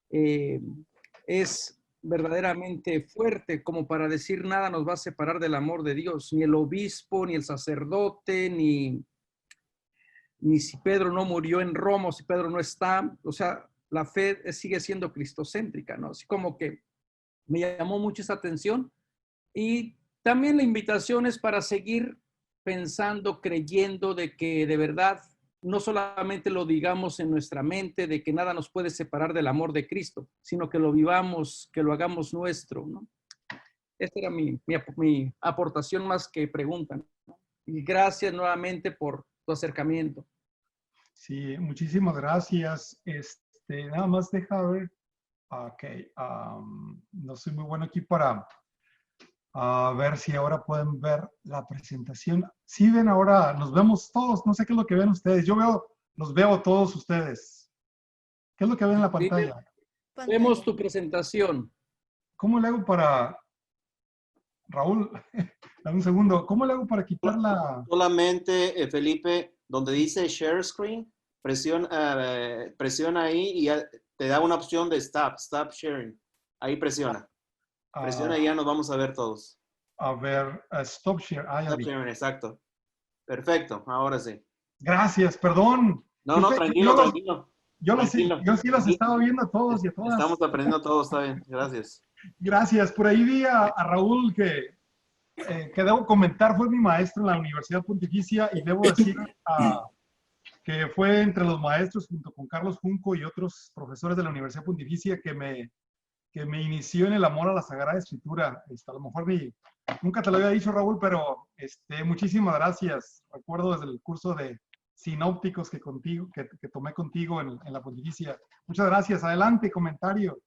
es verdaderamente fuerte, como para decir nada nos va a separar del amor de Dios, ni el obispo, ni el sacerdote, ni si Pedro no murió en Roma, o si Pedro no está, o sea, la fe sigue siendo cristocéntrica, ¿no? Así como que me llamó mucho esa atención. Y también la invitación es para seguir pensando, creyendo de que de verdad no solamente lo digamos en nuestra mente, de que nada nos puede separar del amor de Cristo, sino que lo vivamos, que lo hagamos nuestro, ¿no? Esta era mi aportación más que pregunta, ¿no? Y gracias nuevamente por tu acercamiento. Sí, muchísimas gracias. Nada más deja ver. Ok, no soy muy bueno aquí para ver si ahora pueden ver la presentación. Sí ven ahora, nos vemos todos, no sé qué es lo que ven ustedes. Yo los veo todos ustedes. ¿Qué es lo que ven en la pantalla? Vemos tu presentación. ¿Cómo le hago para, Raúl, dame un segundo, ¿cómo le hago para quitar la... Solamente, Felipe, donde dice Share Screen, presiona ahí y ya te da una opción de Stop Sharing. Ahí presiona. Presiona y ya nos vamos a ver todos. A ver, Stop Share. Stop Sharing, exacto. Perfecto, ahora sí. Gracias, perdón. No, tranquilo. Yo sí los estaba viendo a todos y a todas. Estamos aprendiendo todos, está bien. Gracias. Gracias. Por ahí vi a Raúl que debo comentar, fue mi maestro en la Universidad Pontificia y debo decir que fue entre los maestros junto con Carlos Junco y otros profesores de la Universidad Pontificia que me inició en el amor a la Sagrada Escritura. A lo mejor nunca te lo había dicho, Raúl, pero muchísimas gracias. Recuerdo desde el curso de sinópticos que tomé contigo en la Pontificia. Muchas gracias. Adelante, comentario.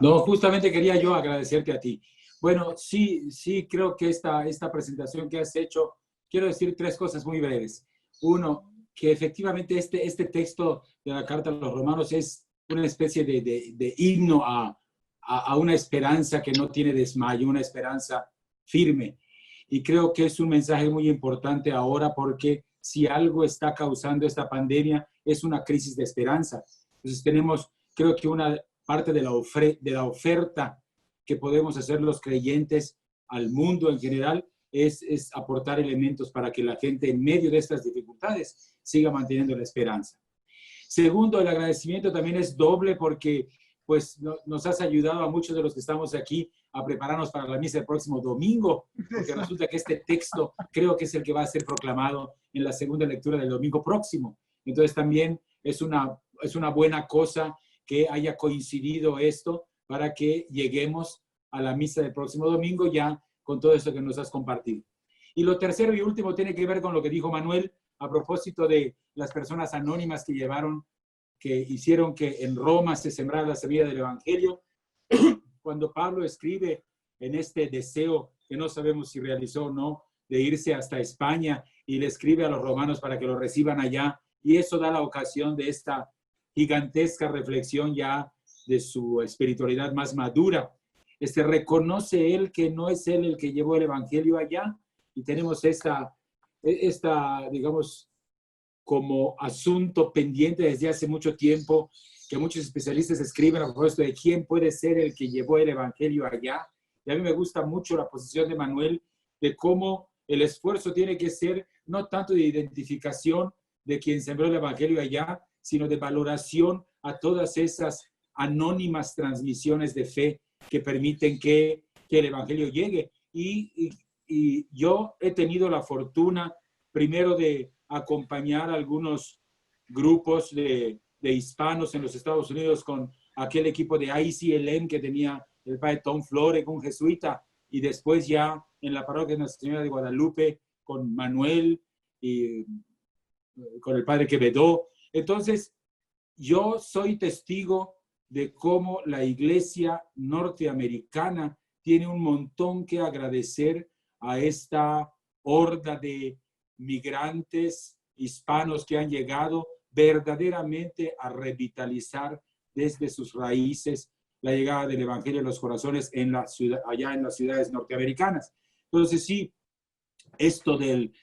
No, justamente quería yo agradecerte a ti. Bueno, sí, creo que esta presentación que has hecho, quiero decir tres cosas muy breves. Uno, que efectivamente este texto de la Carta a los Romanos es una especie de himno a una esperanza que no tiene desmayo, una esperanza firme. Y creo que es un mensaje muy importante ahora porque si algo está causando esta pandemia es una crisis de esperanza. Entonces tenemos, creo que una parte de la oferta que podemos hacer los creyentes al mundo en general es aportar elementos para que la gente en medio de estas dificultades siga manteniendo la esperanza. Segundo, el agradecimiento también es doble porque pues nos has ayudado a muchos de los que estamos aquí a prepararnos para la misa el próximo domingo, porque resulta que este texto creo que es el que va a ser proclamado en la segunda lectura del domingo próximo. Entonces también es una buena cosa que haya coincidido esto para que lleguemos a la misa del próximo domingo ya con todo esto que nos has compartido. Y lo tercero y último tiene que ver con lo que dijo Manuel a propósito de las personas anónimas que hicieron que en Roma se sembrara la semilla del Evangelio. Cuando Pablo escribe en este deseo que no sabemos si realizó o no, de irse hasta España y le escribe a los romanos para que lo reciban allá, y eso da la ocasión de esta gigantesca reflexión ya de su espiritualidad más madura. Reconoce él que no es él el que llevó el Evangelio allá, y tenemos esta digamos, como asunto pendiente desde hace mucho tiempo, que muchos especialistas escriben a propósito de quién puede ser el que llevó el Evangelio allá. Y a mí me gusta mucho la posición de Manuel de cómo el esfuerzo tiene que ser no tanto de identificación de quien sembró el Evangelio allá, sino de valoración a todas esas anónimas transmisiones de fe que permiten que el Evangelio llegue. Y yo he tenido la fortuna primero de acompañar a algunos grupos de hispanos en los Estados Unidos con aquel equipo de ICLM que tenía el padre Tom Flore, un jesuita, y después ya en la parroquia de Nuestra Señora de Guadalupe con Manuel y con el padre Quevedo. Entonces, yo soy testigo de cómo la iglesia norteamericana tiene un montón que agradecer a esta horda de migrantes hispanos que han llegado verdaderamente a revitalizar desde sus raíces la llegada del Evangelio a los corazones allá en las ciudades norteamericanas. Entonces sí, esto del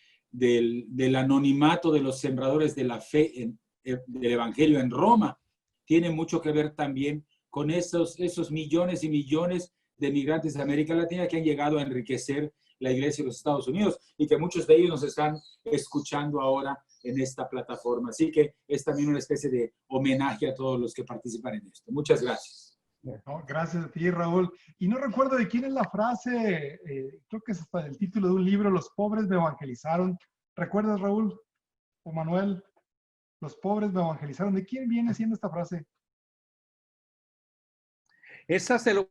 anonimato de los sembradores de la fe del Evangelio en Roma tiene mucho que ver también con esos millones y millones de migrantes de América Latina que han llegado a enriquecer la iglesia de los Estados Unidos y que muchos de ellos nos están escuchando ahora en esta plataforma. Así que es también una especie de homenaje a todos los que participan en esto. Muchas gracias. No, gracias a ti, Raúl. Y no recuerdo de quién es la frase, creo que es hasta el título de un libro, Los pobres me evangelizaron. ¿Recuerdas, Raúl o Manuel? Los pobres me evangelizaron. ¿De quién viene siendo esta frase? Esa se la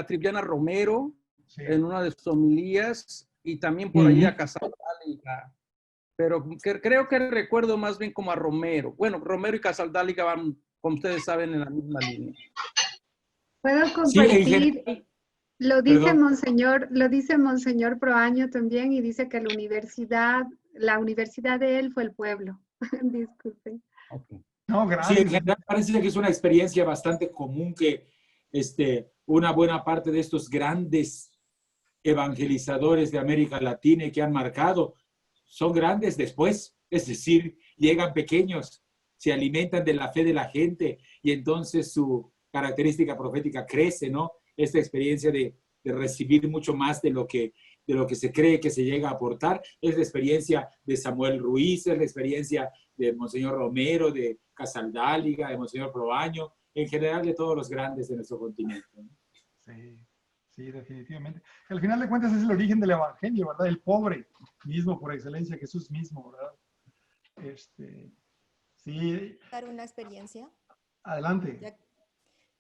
atribuyen a Romero, sí, en una de sus homilías, y también por ahí a Casaldáliga. Pero creo que recuerdo más bien como a Romero. Bueno, Romero y Casaldáliga van, como ustedes saben, en la misma línea. ¿Puedo compartir? Sí, lo dice Monseñor Proaño también, y dice que la universidad de él fue el pueblo. Disculpen. Okay. No, gracias. Sí, en general parece que es una experiencia bastante común que una buena parte de estos grandes evangelizadores de América Latina que han marcado son grandes después, es decir, llegan pequeños, se alimentan de la fe de la gente y entonces su característica profética crece, ¿no? Esta experiencia de recibir mucho más de lo que se cree que se llega a aportar, es la experiencia de Samuel Ruiz, es la experiencia de Monseñor Romero, de Casaldáliga, de Monseñor Proaño, en general de todos los grandes de nuestro continente, ¿no? Sí, definitivamente. Al final de cuentas es el origen del Evangelio, ¿verdad? El pobre mismo por excelencia, Jesús mismo, ¿verdad? Sí. Dar una experiencia. Adelante.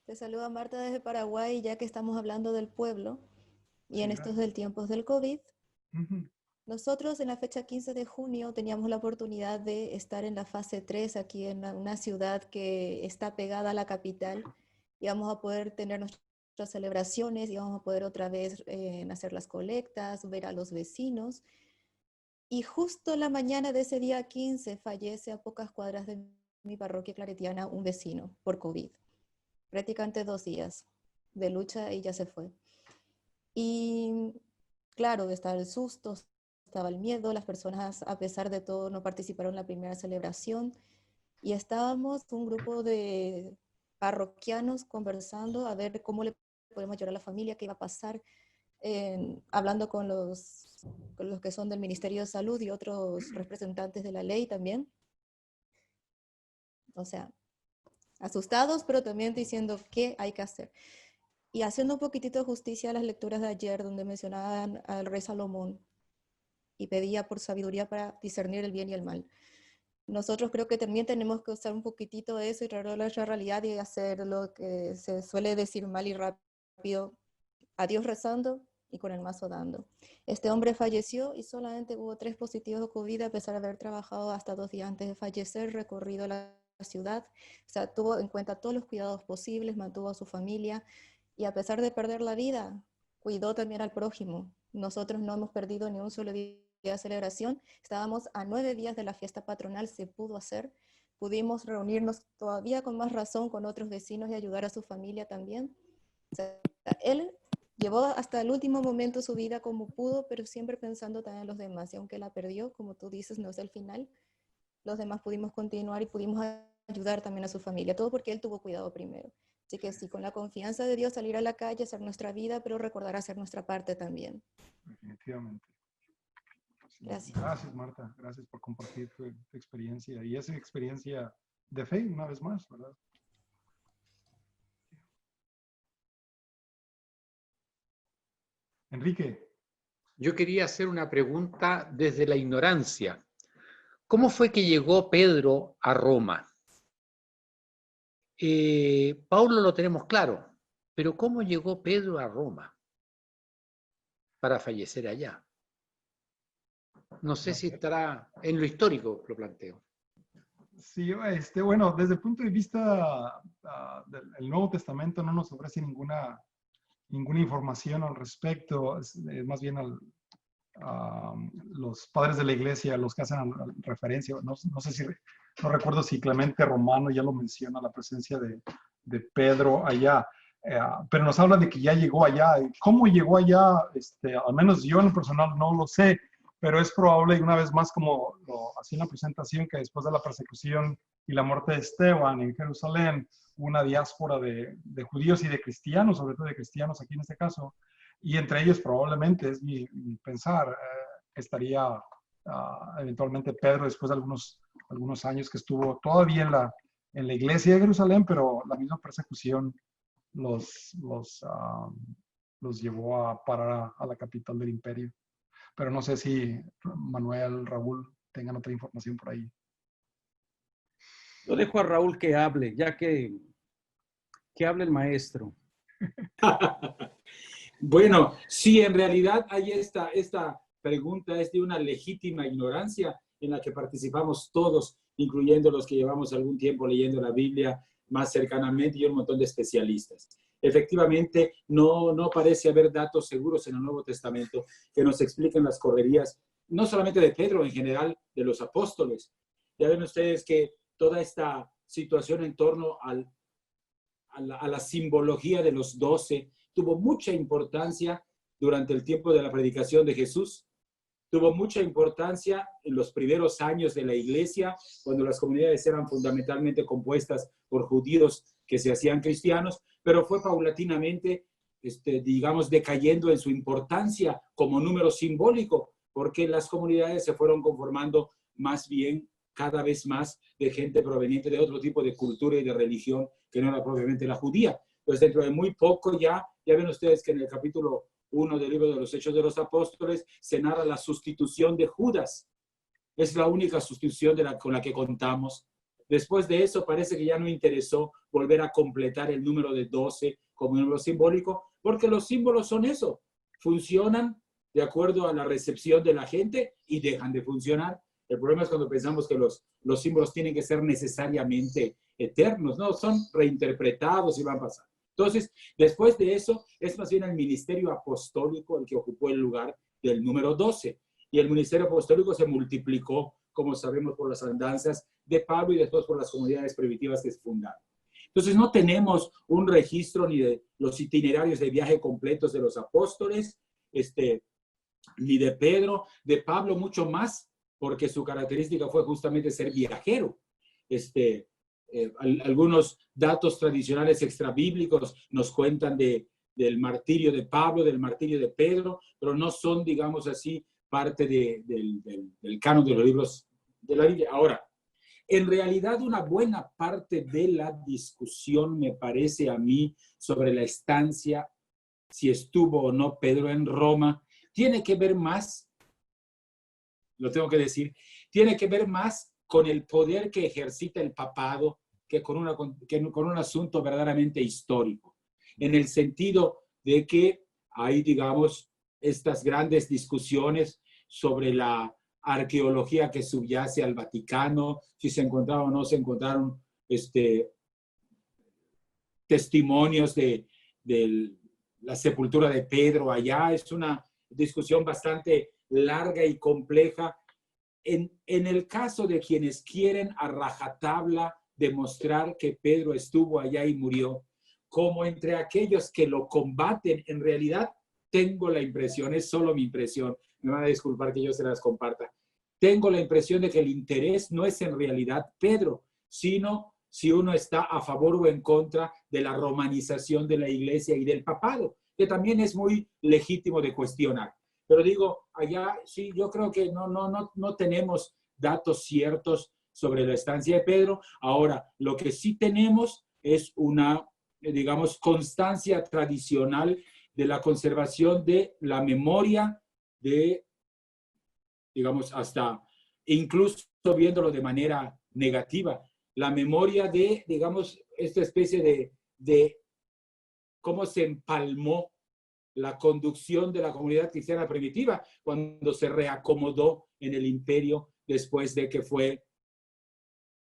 Te saluda Marta desde Paraguay, ya que estamos hablando del pueblo y sí, en estos tiempos del COVID. Nosotros en la fecha 15 de junio teníamos la oportunidad de estar en la fase 3 aquí en una ciudad que está pegada a la capital y vamos a poder tener nuestras celebraciones y vamos a poder otra vez hacer las colectas, ver a los vecinos. Y justo la mañana de ese día 15 fallece a pocas cuadras de mi parroquia claretiana un vecino por COVID. Prácticamente 2 días de lucha y ya se fue. Y claro, estaba el susto, estaba el miedo, las personas a pesar de todo no participaron en la primera celebración y estábamos un grupo de parroquianos conversando a ver cómo le podemos ayudar a la familia, qué iba a pasar, hablando con los que son del Ministerio de Salud y otros representantes de la ley también. O sea, asustados, pero también diciendo qué hay que hacer. Y haciendo un poquitito de justicia a las lecturas de ayer, donde mencionaban al rey Salomón y pedía por sabiduría para discernir el bien y el mal. Nosotros creo que también tenemos que usar un poquitito de eso y traerlo a nuestra realidad y hacer lo que se suele decir mal y rápido, a Dios rezando y con el mazo dando. Este hombre falleció y solamente hubo 3 positivos de COVID, a pesar de haber trabajado hasta 2 días antes de fallecer, recorrido la ciudad, o sea, tuvo en cuenta todos los cuidados posibles, mantuvo a su familia y a pesar de perder la vida, cuidó también al prójimo. Nosotros no hemos perdido ni un solo día de celebración, estábamos a 9 días de la fiesta patronal, se pudo hacer, pudimos reunirnos todavía con más razón con otros vecinos y ayudar a su familia también. O sea, él llevó hasta el último momento su vida como pudo, pero siempre pensando también en los demás, y aunque la perdió, como tú dices, no es el final, los demás pudimos continuar y pudimos ayudar también a su familia, todo porque él tuvo cuidado primero. Así que sí, con la confianza de Dios, salir a la calle, hacer nuestra vida, pero recordar hacer nuestra parte también. Definitivamente. Sí, gracias. Gracias, Marta. Gracias por compartir tu experiencia. Y esa experiencia de fe, una vez más, ¿verdad? Enrique. Yo quería hacer una pregunta desde la ignorancia. ¿Cómo fue que llegó Pedro a Roma? Pablo lo tenemos claro, pero ¿cómo llegó Pedro a Roma para fallecer allá? No sé si estará en lo histórico, lo planteo. Sí, bueno, desde el punto de vista del Nuevo Testamento no nos ofrece ninguna información al respecto, es más bien los padres de la iglesia, los que hacen referencia, no sé si, no recuerdo si Clemente Romano ya lo menciona, la presencia de Pedro allá, pero nos habla de que ya llegó allá. ¿Cómo llegó allá? Al menos yo en lo personal no lo sé, pero es probable, y una vez más como lo hacía en la presentación, que después de la persecución y la muerte de Esteban en Jerusalén, una diáspora de judíos y de cristianos, sobre todo de cristianos aquí en este caso, y entre ellos probablemente, es mi pensar, estaría eventualmente Pedro después de algunos años que estuvo todavía en la iglesia de Jerusalén, pero la misma persecución los llevó a parar a la capital del imperio. Pero no sé si Manuel, Raúl tengan otra información por ahí. Yo dejo a Raúl que hable, ya que hable el maestro. Bueno, sí, en realidad hay esta pregunta es de una legítima ignorancia en la que participamos todos, incluyendo los que llevamos algún tiempo leyendo la Biblia más cercanamente y un montón de especialistas. Efectivamente, no parece haber datos seguros en el Nuevo Testamento que nos expliquen las correrías, no solamente de Pedro, en general, de los apóstoles. Ya ven ustedes que toda esta situación en torno a la simbología de los 12 tuvo mucha importancia durante el tiempo de la predicación de Jesús, tuvo mucha importancia en los primeros años de la iglesia, cuando las comunidades eran fundamentalmente compuestas por judíos que se hacían cristianos, pero fue paulatinamente, digamos, decayendo en su importancia como número simbólico, porque las comunidades se fueron conformando más bien cada vez más de gente proveniente de otro tipo de cultura y de religión que no era propiamente la judía. Entonces, dentro de muy poco ya ven ustedes que en el capítulo 1 del libro de los Hechos de los Apóstoles se narra la sustitución de Judas. Es la única sustitución con la que contamos. Después de eso parece que ya no interesó volver a completar el número de 12 como número simbólico, porque los símbolos son eso, funcionan de acuerdo a la recepción de la gente y dejan de funcionar. El problema es cuando pensamos que los símbolos tienen que ser necesariamente eternos, no, son reinterpretados y van pasando. Entonces, después de eso, es más bien el ministerio apostólico el que ocupó el lugar del número 12. Y el ministerio apostólico se multiplicó, como sabemos, por las andanzas de Pablo y después por las comunidades primitivas que se fundaron. Entonces, no tenemos un registro ni de los itinerarios de viaje completos de los apóstoles, ni de Pedro, de Pablo mucho más, porque su característica fue justamente ser viajero. Algunos datos tradicionales extrabíblicos nos cuentan del martirio de Pablo, del martirio de Pedro, pero no son, digamos así, parte del canon de los libros de la Biblia. Ahora, En realidad, una buena parte de la discusión, me parece a mí, sobre la estancia, si estuvo o no Pedro en Roma, tiene que ver más, lo tengo que decir, tiene que ver más con el poder que ejercita el papado que con un asunto verdaderamente histórico, en el sentido de que hay, digamos, estas grandes discusiones sobre la arqueología que subyace al Vaticano, si se encontraron o no se encontraron testimonios de la sepultura de Pedro allá. Es una discusión bastante larga y compleja. En el caso de quienes quieren a rajatabla demostrar que Pedro estuvo allá y murió, como entre aquellos que lo combaten, en realidad tengo la impresión, es solo mi impresión, me van a disculpar que yo se las comparta, tengo la impresión de que el interés no es en realidad Pedro, sino si uno está a favor o en contra de la romanización de la iglesia y del papado, que también es muy legítimo de cuestionar. Pero digo, allá sí, yo creo que no tenemos datos ciertos sobre la estancia de Pedro. Ahora, lo que sí tenemos es una, digamos, constancia tradicional de la conservación de la memoria de, digamos, hasta incluso viéndolo de manera negativa, la memoria de, digamos, esta especie de cómo se empalmó la conducción de la comunidad cristiana primitiva cuando se reacomodó en el imperio después de que fue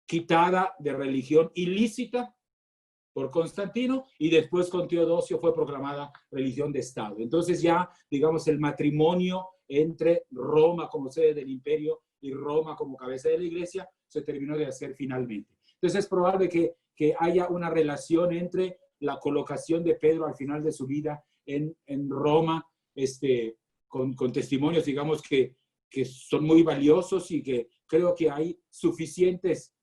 quitada de religión ilícita por Constantino y después con Teodosio fue proclamada religión de Estado. Entonces ya, digamos, el matrimonio entre Roma como sede del imperio y Roma como cabeza de la iglesia se terminó de hacer finalmente. Entonces es probable que haya una relación entre la colocación de Pedro al final de su vida en Roma, con testimonios, digamos, que son muy valiosos y que creo que hay suficientes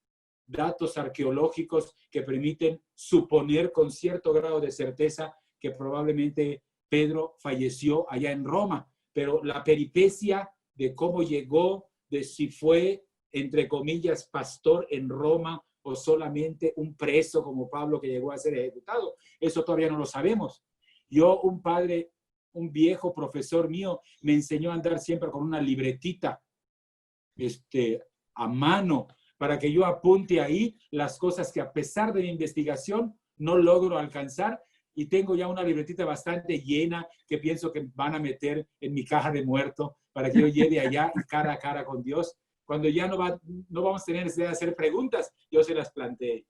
datos arqueológicos que permiten suponer con cierto grado de certeza que probablemente Pedro falleció allá en Roma. Pero la peripecia de cómo llegó, de si fue, entre comillas, pastor en Roma o solamente un preso como Pablo que llegó a ser ejecutado, eso todavía no lo sabemos. Yo, un viejo profesor mío me enseñó a andar siempre con una libretita a mano para que yo apunte ahí las cosas que a pesar de mi investigación no logro alcanzar, y tengo ya una libretita bastante llena que pienso que van a meter en mi caja de muerto para que yo lleve allá y cara a cara con Dios. Cuando ya no vamos a tener necesidad de hacer preguntas, yo se las planteé.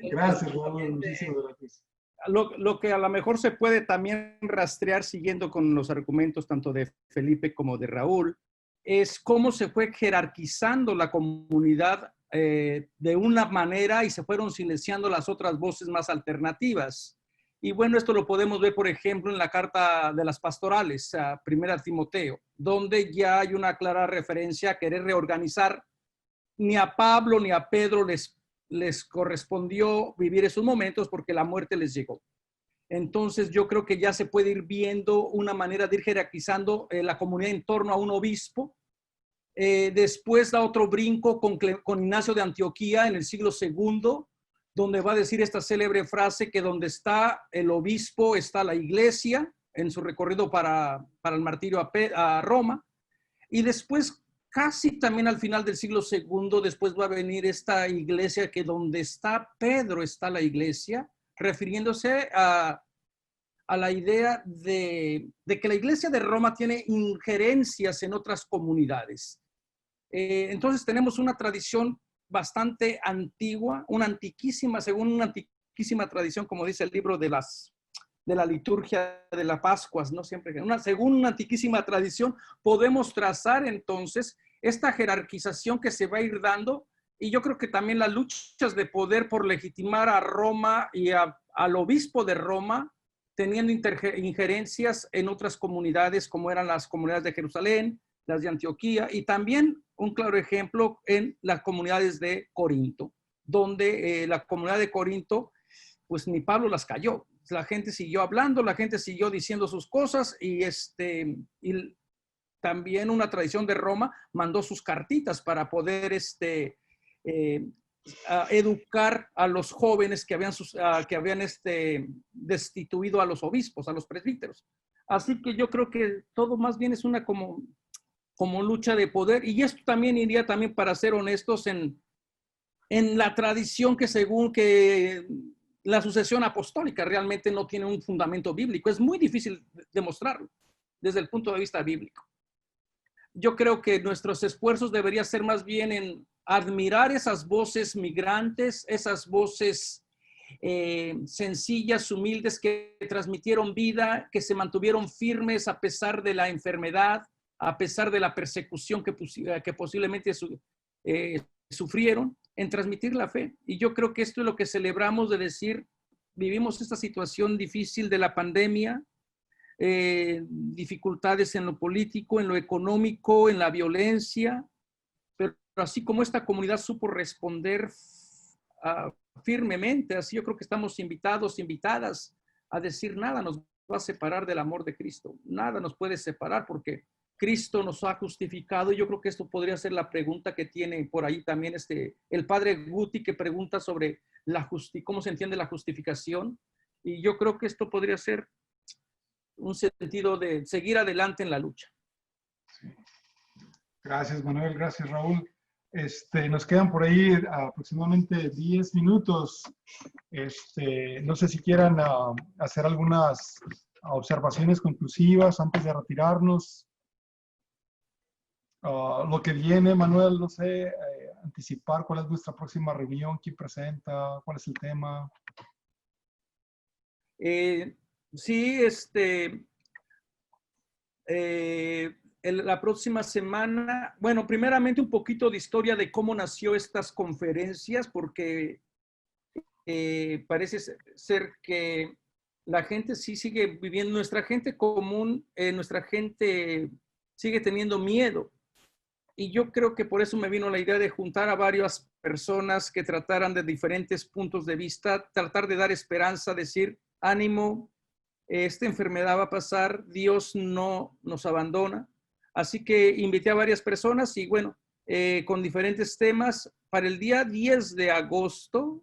Gracias, Raúl. Muchísimas gracias. Lo que a lo mejor se puede también rastrear siguiendo con los argumentos tanto de Felipe como de Raúl, es cómo se fue jerarquizando la comunidad de una manera y se fueron silenciando las otras voces más alternativas. Y bueno, esto lo podemos ver, por ejemplo, en la carta de las pastorales, a 1 Timoteo, donde ya hay una clara referencia a querer reorganizar. Ni a Pablo ni a Pedro les correspondió vivir esos momentos porque la muerte les llegó. Entonces yo creo que ya se puede ir viendo una manera de ir jerarquizando la comunidad en torno a un obispo. Después da otro brinco con Ignacio de Antioquía en el siglo II, donde va a decir esta célebre frase que donde está el obispo está la iglesia, en su recorrido para el martirio a Roma. Y después, casi también al final del siglo II, después va a venir esta iglesia que donde está Pedro está la iglesia, refiriéndose a la idea de que la iglesia de Roma tiene injerencias en otras comunidades. Entonces tenemos una tradición bastante antigua, según una antiquísima tradición, como dice el libro de la liturgia de las Pascuas, ¿no? Según una antiquísima tradición, podemos trazar entonces esta jerarquización que se va a ir dando, y yo creo que también las luchas de poder por legitimar a Roma y al obispo de Roma, teniendo injerencias en otras comunidades, como eran las comunidades de Jerusalén, las de Antioquía, y también un claro ejemplo en las comunidades de Corinto, donde la comunidad de Corinto, pues ni Pablo las cayó. La gente siguió hablando, la gente siguió diciendo sus cosas y también una tradición de Roma mandó sus cartitas para poder educar a los jóvenes que habían destituido a los obispos, a los presbíteros. Así que yo creo que todo más bien es una como lucha de poder, y esto también iría también, para ser honestos, en la tradición que según que la sucesión apostólica realmente no tiene un fundamento bíblico. Es muy difícil demostrarlo desde el punto de vista bíblico. Yo creo que nuestros esfuerzos deberían ser más bien en admirar esas voces migrantes, esas voces sencillas, humildes, que transmitieron vida, que se mantuvieron firmes a pesar de la enfermedad, a pesar de la persecución que posiblemente sufrieron, en transmitir la fe. Y yo creo que esto es lo que celebramos, de decir, vivimos esta situación difícil de la pandemia, dificultades en lo político, en lo económico, en la violencia, pero así como esta comunidad supo responder firmemente, así yo creo que estamos invitadas a decir, nada nos va a separar del amor de Cristo, nada nos puede separar, porque Cristo nos ha justificado. Y yo creo que esto podría ser la pregunta que tiene por ahí también el padre Guti, que pregunta sobre cómo se entiende la justificación, y yo creo que esto podría ser un sentido de seguir adelante en la lucha. Sí. Gracias, Manuel. Gracias, Raúl. Nos quedan por ahí aproximadamente 10 minutos. No sé si quieran hacer algunas observaciones conclusivas antes de retirarnos. Lo que viene, Manuel, no sé, anticipar cuál es nuestra próxima reunión, quién presenta, cuál es el tema. Sí, la próxima semana, bueno, primeramente un poquito de historia de cómo nació estas conferencias, porque parece ser que la gente sí sigue viviendo, nuestra gente común, nuestra gente sigue teniendo miedo. Y yo creo que por eso me vino la idea de juntar a varias personas que trataran de diferentes puntos de vista, tratar de dar esperanza, decir, ánimo, esta enfermedad va a pasar, Dios no nos abandona. Así que invité a varias personas y bueno, con diferentes temas. Para el día 10 de agosto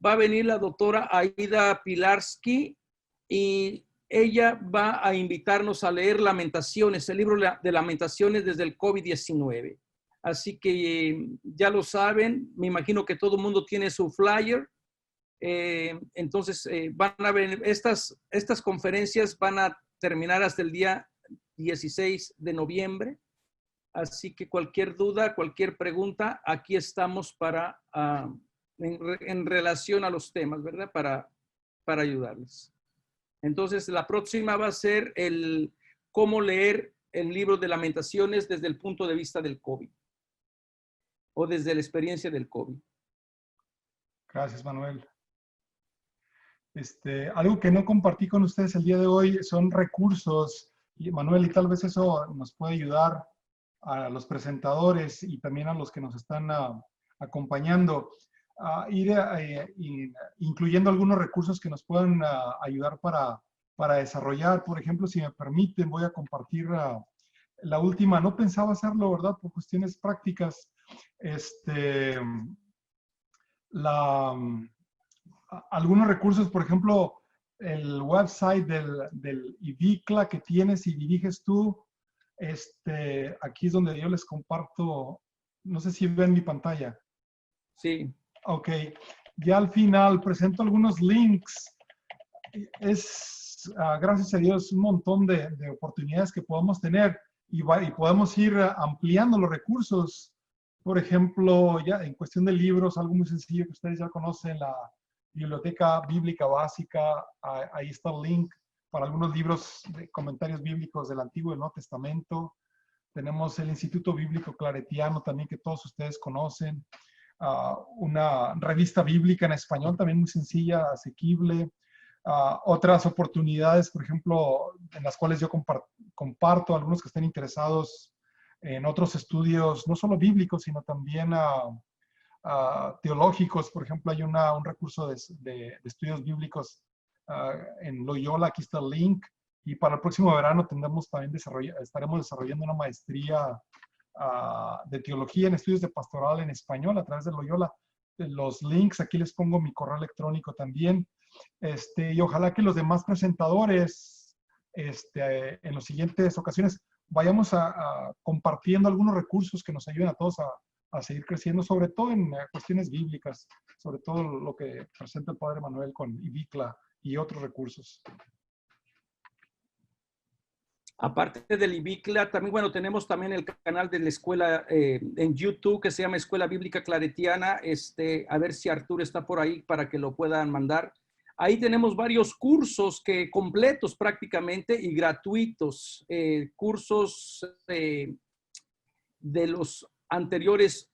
va a venir la doctora Aida Pilarsky, y ella va a invitarnos a leer Lamentaciones, el libro de Lamentaciones desde el COVID-19. Así que ya lo saben, me imagino que todo el mundo tiene su flyer. Entonces van a ver, estas conferencias van a terminar hasta el día 16 de noviembre. Así que cualquier duda, cualquier pregunta, aquí estamos para, en relación a los temas, ¿verdad? Para ayudarles. Entonces, la próxima va a ser cómo leer el libro de Lamentaciones desde el punto de vista del COVID, o desde la experiencia del COVID. Gracias, Manuel. Algo que no compartí con ustedes el día de hoy son recursos, y Manuel, y tal vez eso nos puede ayudar a los presentadores y también a los que nos están acompañando, ir incluyendo algunos recursos que nos puedan ayudar para desarrollar. Por ejemplo, si me permiten, voy a compartir la última. No pensaba hacerlo, ¿verdad? Por cuestiones prácticas. Algunos recursos, por ejemplo, el website del IDICLA que tienes y diriges tú. Aquí es donde yo les comparto. No sé si ven mi pantalla. Sí. Ok, ya al final presento algunos links. Es, gracias a Dios, un montón de oportunidades que podemos tener y podemos ir ampliando los recursos. Por ejemplo, ya en cuestión de libros, algo muy sencillo que ustedes ya conocen, la Biblioteca Bíblica Básica. Ahí está el link para algunos libros de comentarios bíblicos del Antiguo y Nuevo Testamento. Tenemos el Instituto Bíblico Claretiano también, que todos ustedes conocen. Una revista bíblica en español también muy sencilla, asequible. Otras oportunidades, por ejemplo, en las cuales yo comparto a algunos que estén interesados en otros estudios, no solo bíblicos, sino también teológicos. Por ejemplo, hay un recurso de estudios bíblicos en Loyola. Aquí está el link. Y para el próximo verano estaremos desarrollando una maestría de teología en estudios de pastoral en español a través de Loyola. Los links, aquí les pongo mi correo electrónico también. Y ojalá que los demás presentadores en las siguientes ocasiones vayamos compartiendo algunos recursos que nos ayuden a todos a seguir creciendo, sobre todo en cuestiones bíblicas, sobre todo lo que presenta el Padre Manuel con IBICLA y otros recursos. Aparte del IBICLA, también, bueno, tenemos también el canal de la escuela en YouTube que se llama Escuela Bíblica Claretiana. A ver si Arturo está por ahí para que lo puedan mandar. Ahí tenemos varios cursos completos prácticamente y gratuitos, cursos de los anteriores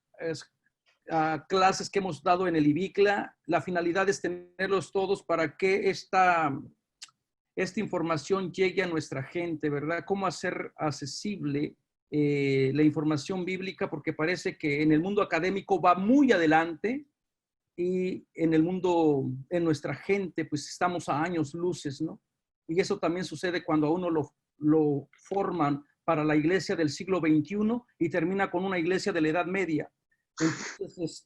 clases que hemos dado en el IBICLA. La finalidad es tenerlos todos para que esta información llegue a nuestra gente, ¿verdad? Cómo hacer accesible la información bíblica, porque parece que en el mundo académico va muy adelante y en el mundo, en nuestra gente, pues estamos a años luces, ¿no? Y eso también sucede cuando a uno lo forman para la iglesia del siglo XXI y termina con una iglesia de la Edad Media. Entonces,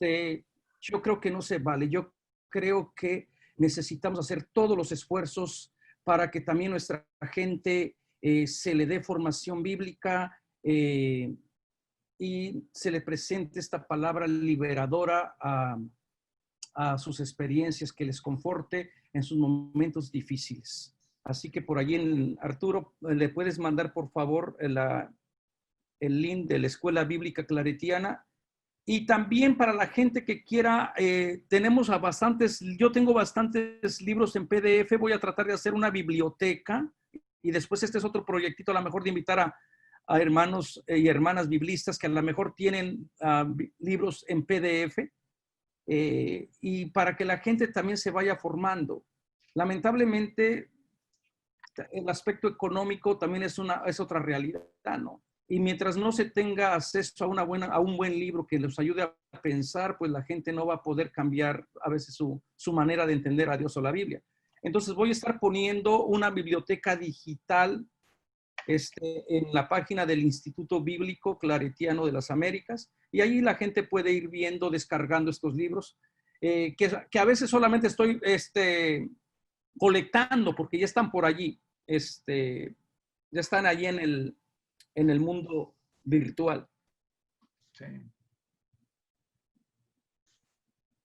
yo creo que no se vale. Yo creo que necesitamos hacer todos los esfuerzos para que también nuestra gente se le dé formación bíblica y se le presente esta palabra liberadora a sus experiencias, que les conforte en sus momentos difíciles. Así que por allí, Arturo, le puedes mandar por favor el link de la Escuela Bíblica Claretiana. Y también para la gente que quiera, yo tengo bastantes libros en PDF, voy a tratar de hacer una biblioteca y después este es otro proyectito, a lo mejor de invitar a hermanos y hermanas biblistas que a lo mejor tienen libros en PDF y para que la gente también se vaya formando. Lamentablemente, el aspecto económico también es otra realidad, ¿no? Y mientras no se tenga acceso a un buen libro que los ayude a pensar, pues la gente no va a poder cambiar a veces su manera de entender a Dios o la Biblia. Entonces voy a estar poniendo una biblioteca digital en la página del Instituto Bíblico Claretiano de las Américas y ahí la gente puede ir viendo, descargando estos libros que a veces solamente estoy colectando porque ya están por allí, ya están allí en el mundo virtual. Sí.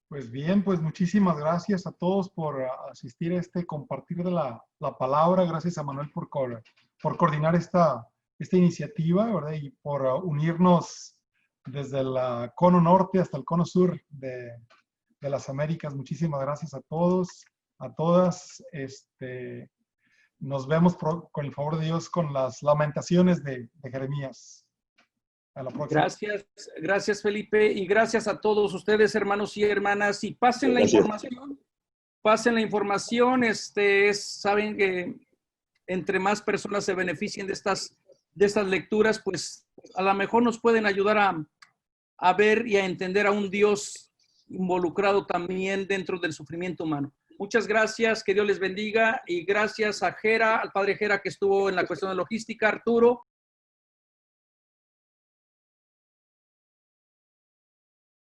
Pues bien, pues muchísimas gracias a todos por asistir a compartir de la palabra. Gracias a Manuel por coordinar esta iniciativa, ¿verdad? Y por unirnos desde el cono norte hasta el cono sur de las Américas. Muchísimas gracias a todos, a todas. Nos vemos con el favor de Dios con las lamentaciones de Jeremías. A la próxima. Gracias Felipe y gracias a todos ustedes, hermanos y hermanas, y pasen la información. Saben que entre más personas se beneficien de estas lecturas, pues a lo mejor nos pueden ayudar a ver y a entender a un Dios involucrado también dentro del sufrimiento humano. Muchas gracias, que Dios les bendiga y gracias a Jera, al padre Jera que estuvo en la cuestión de logística, Arturo,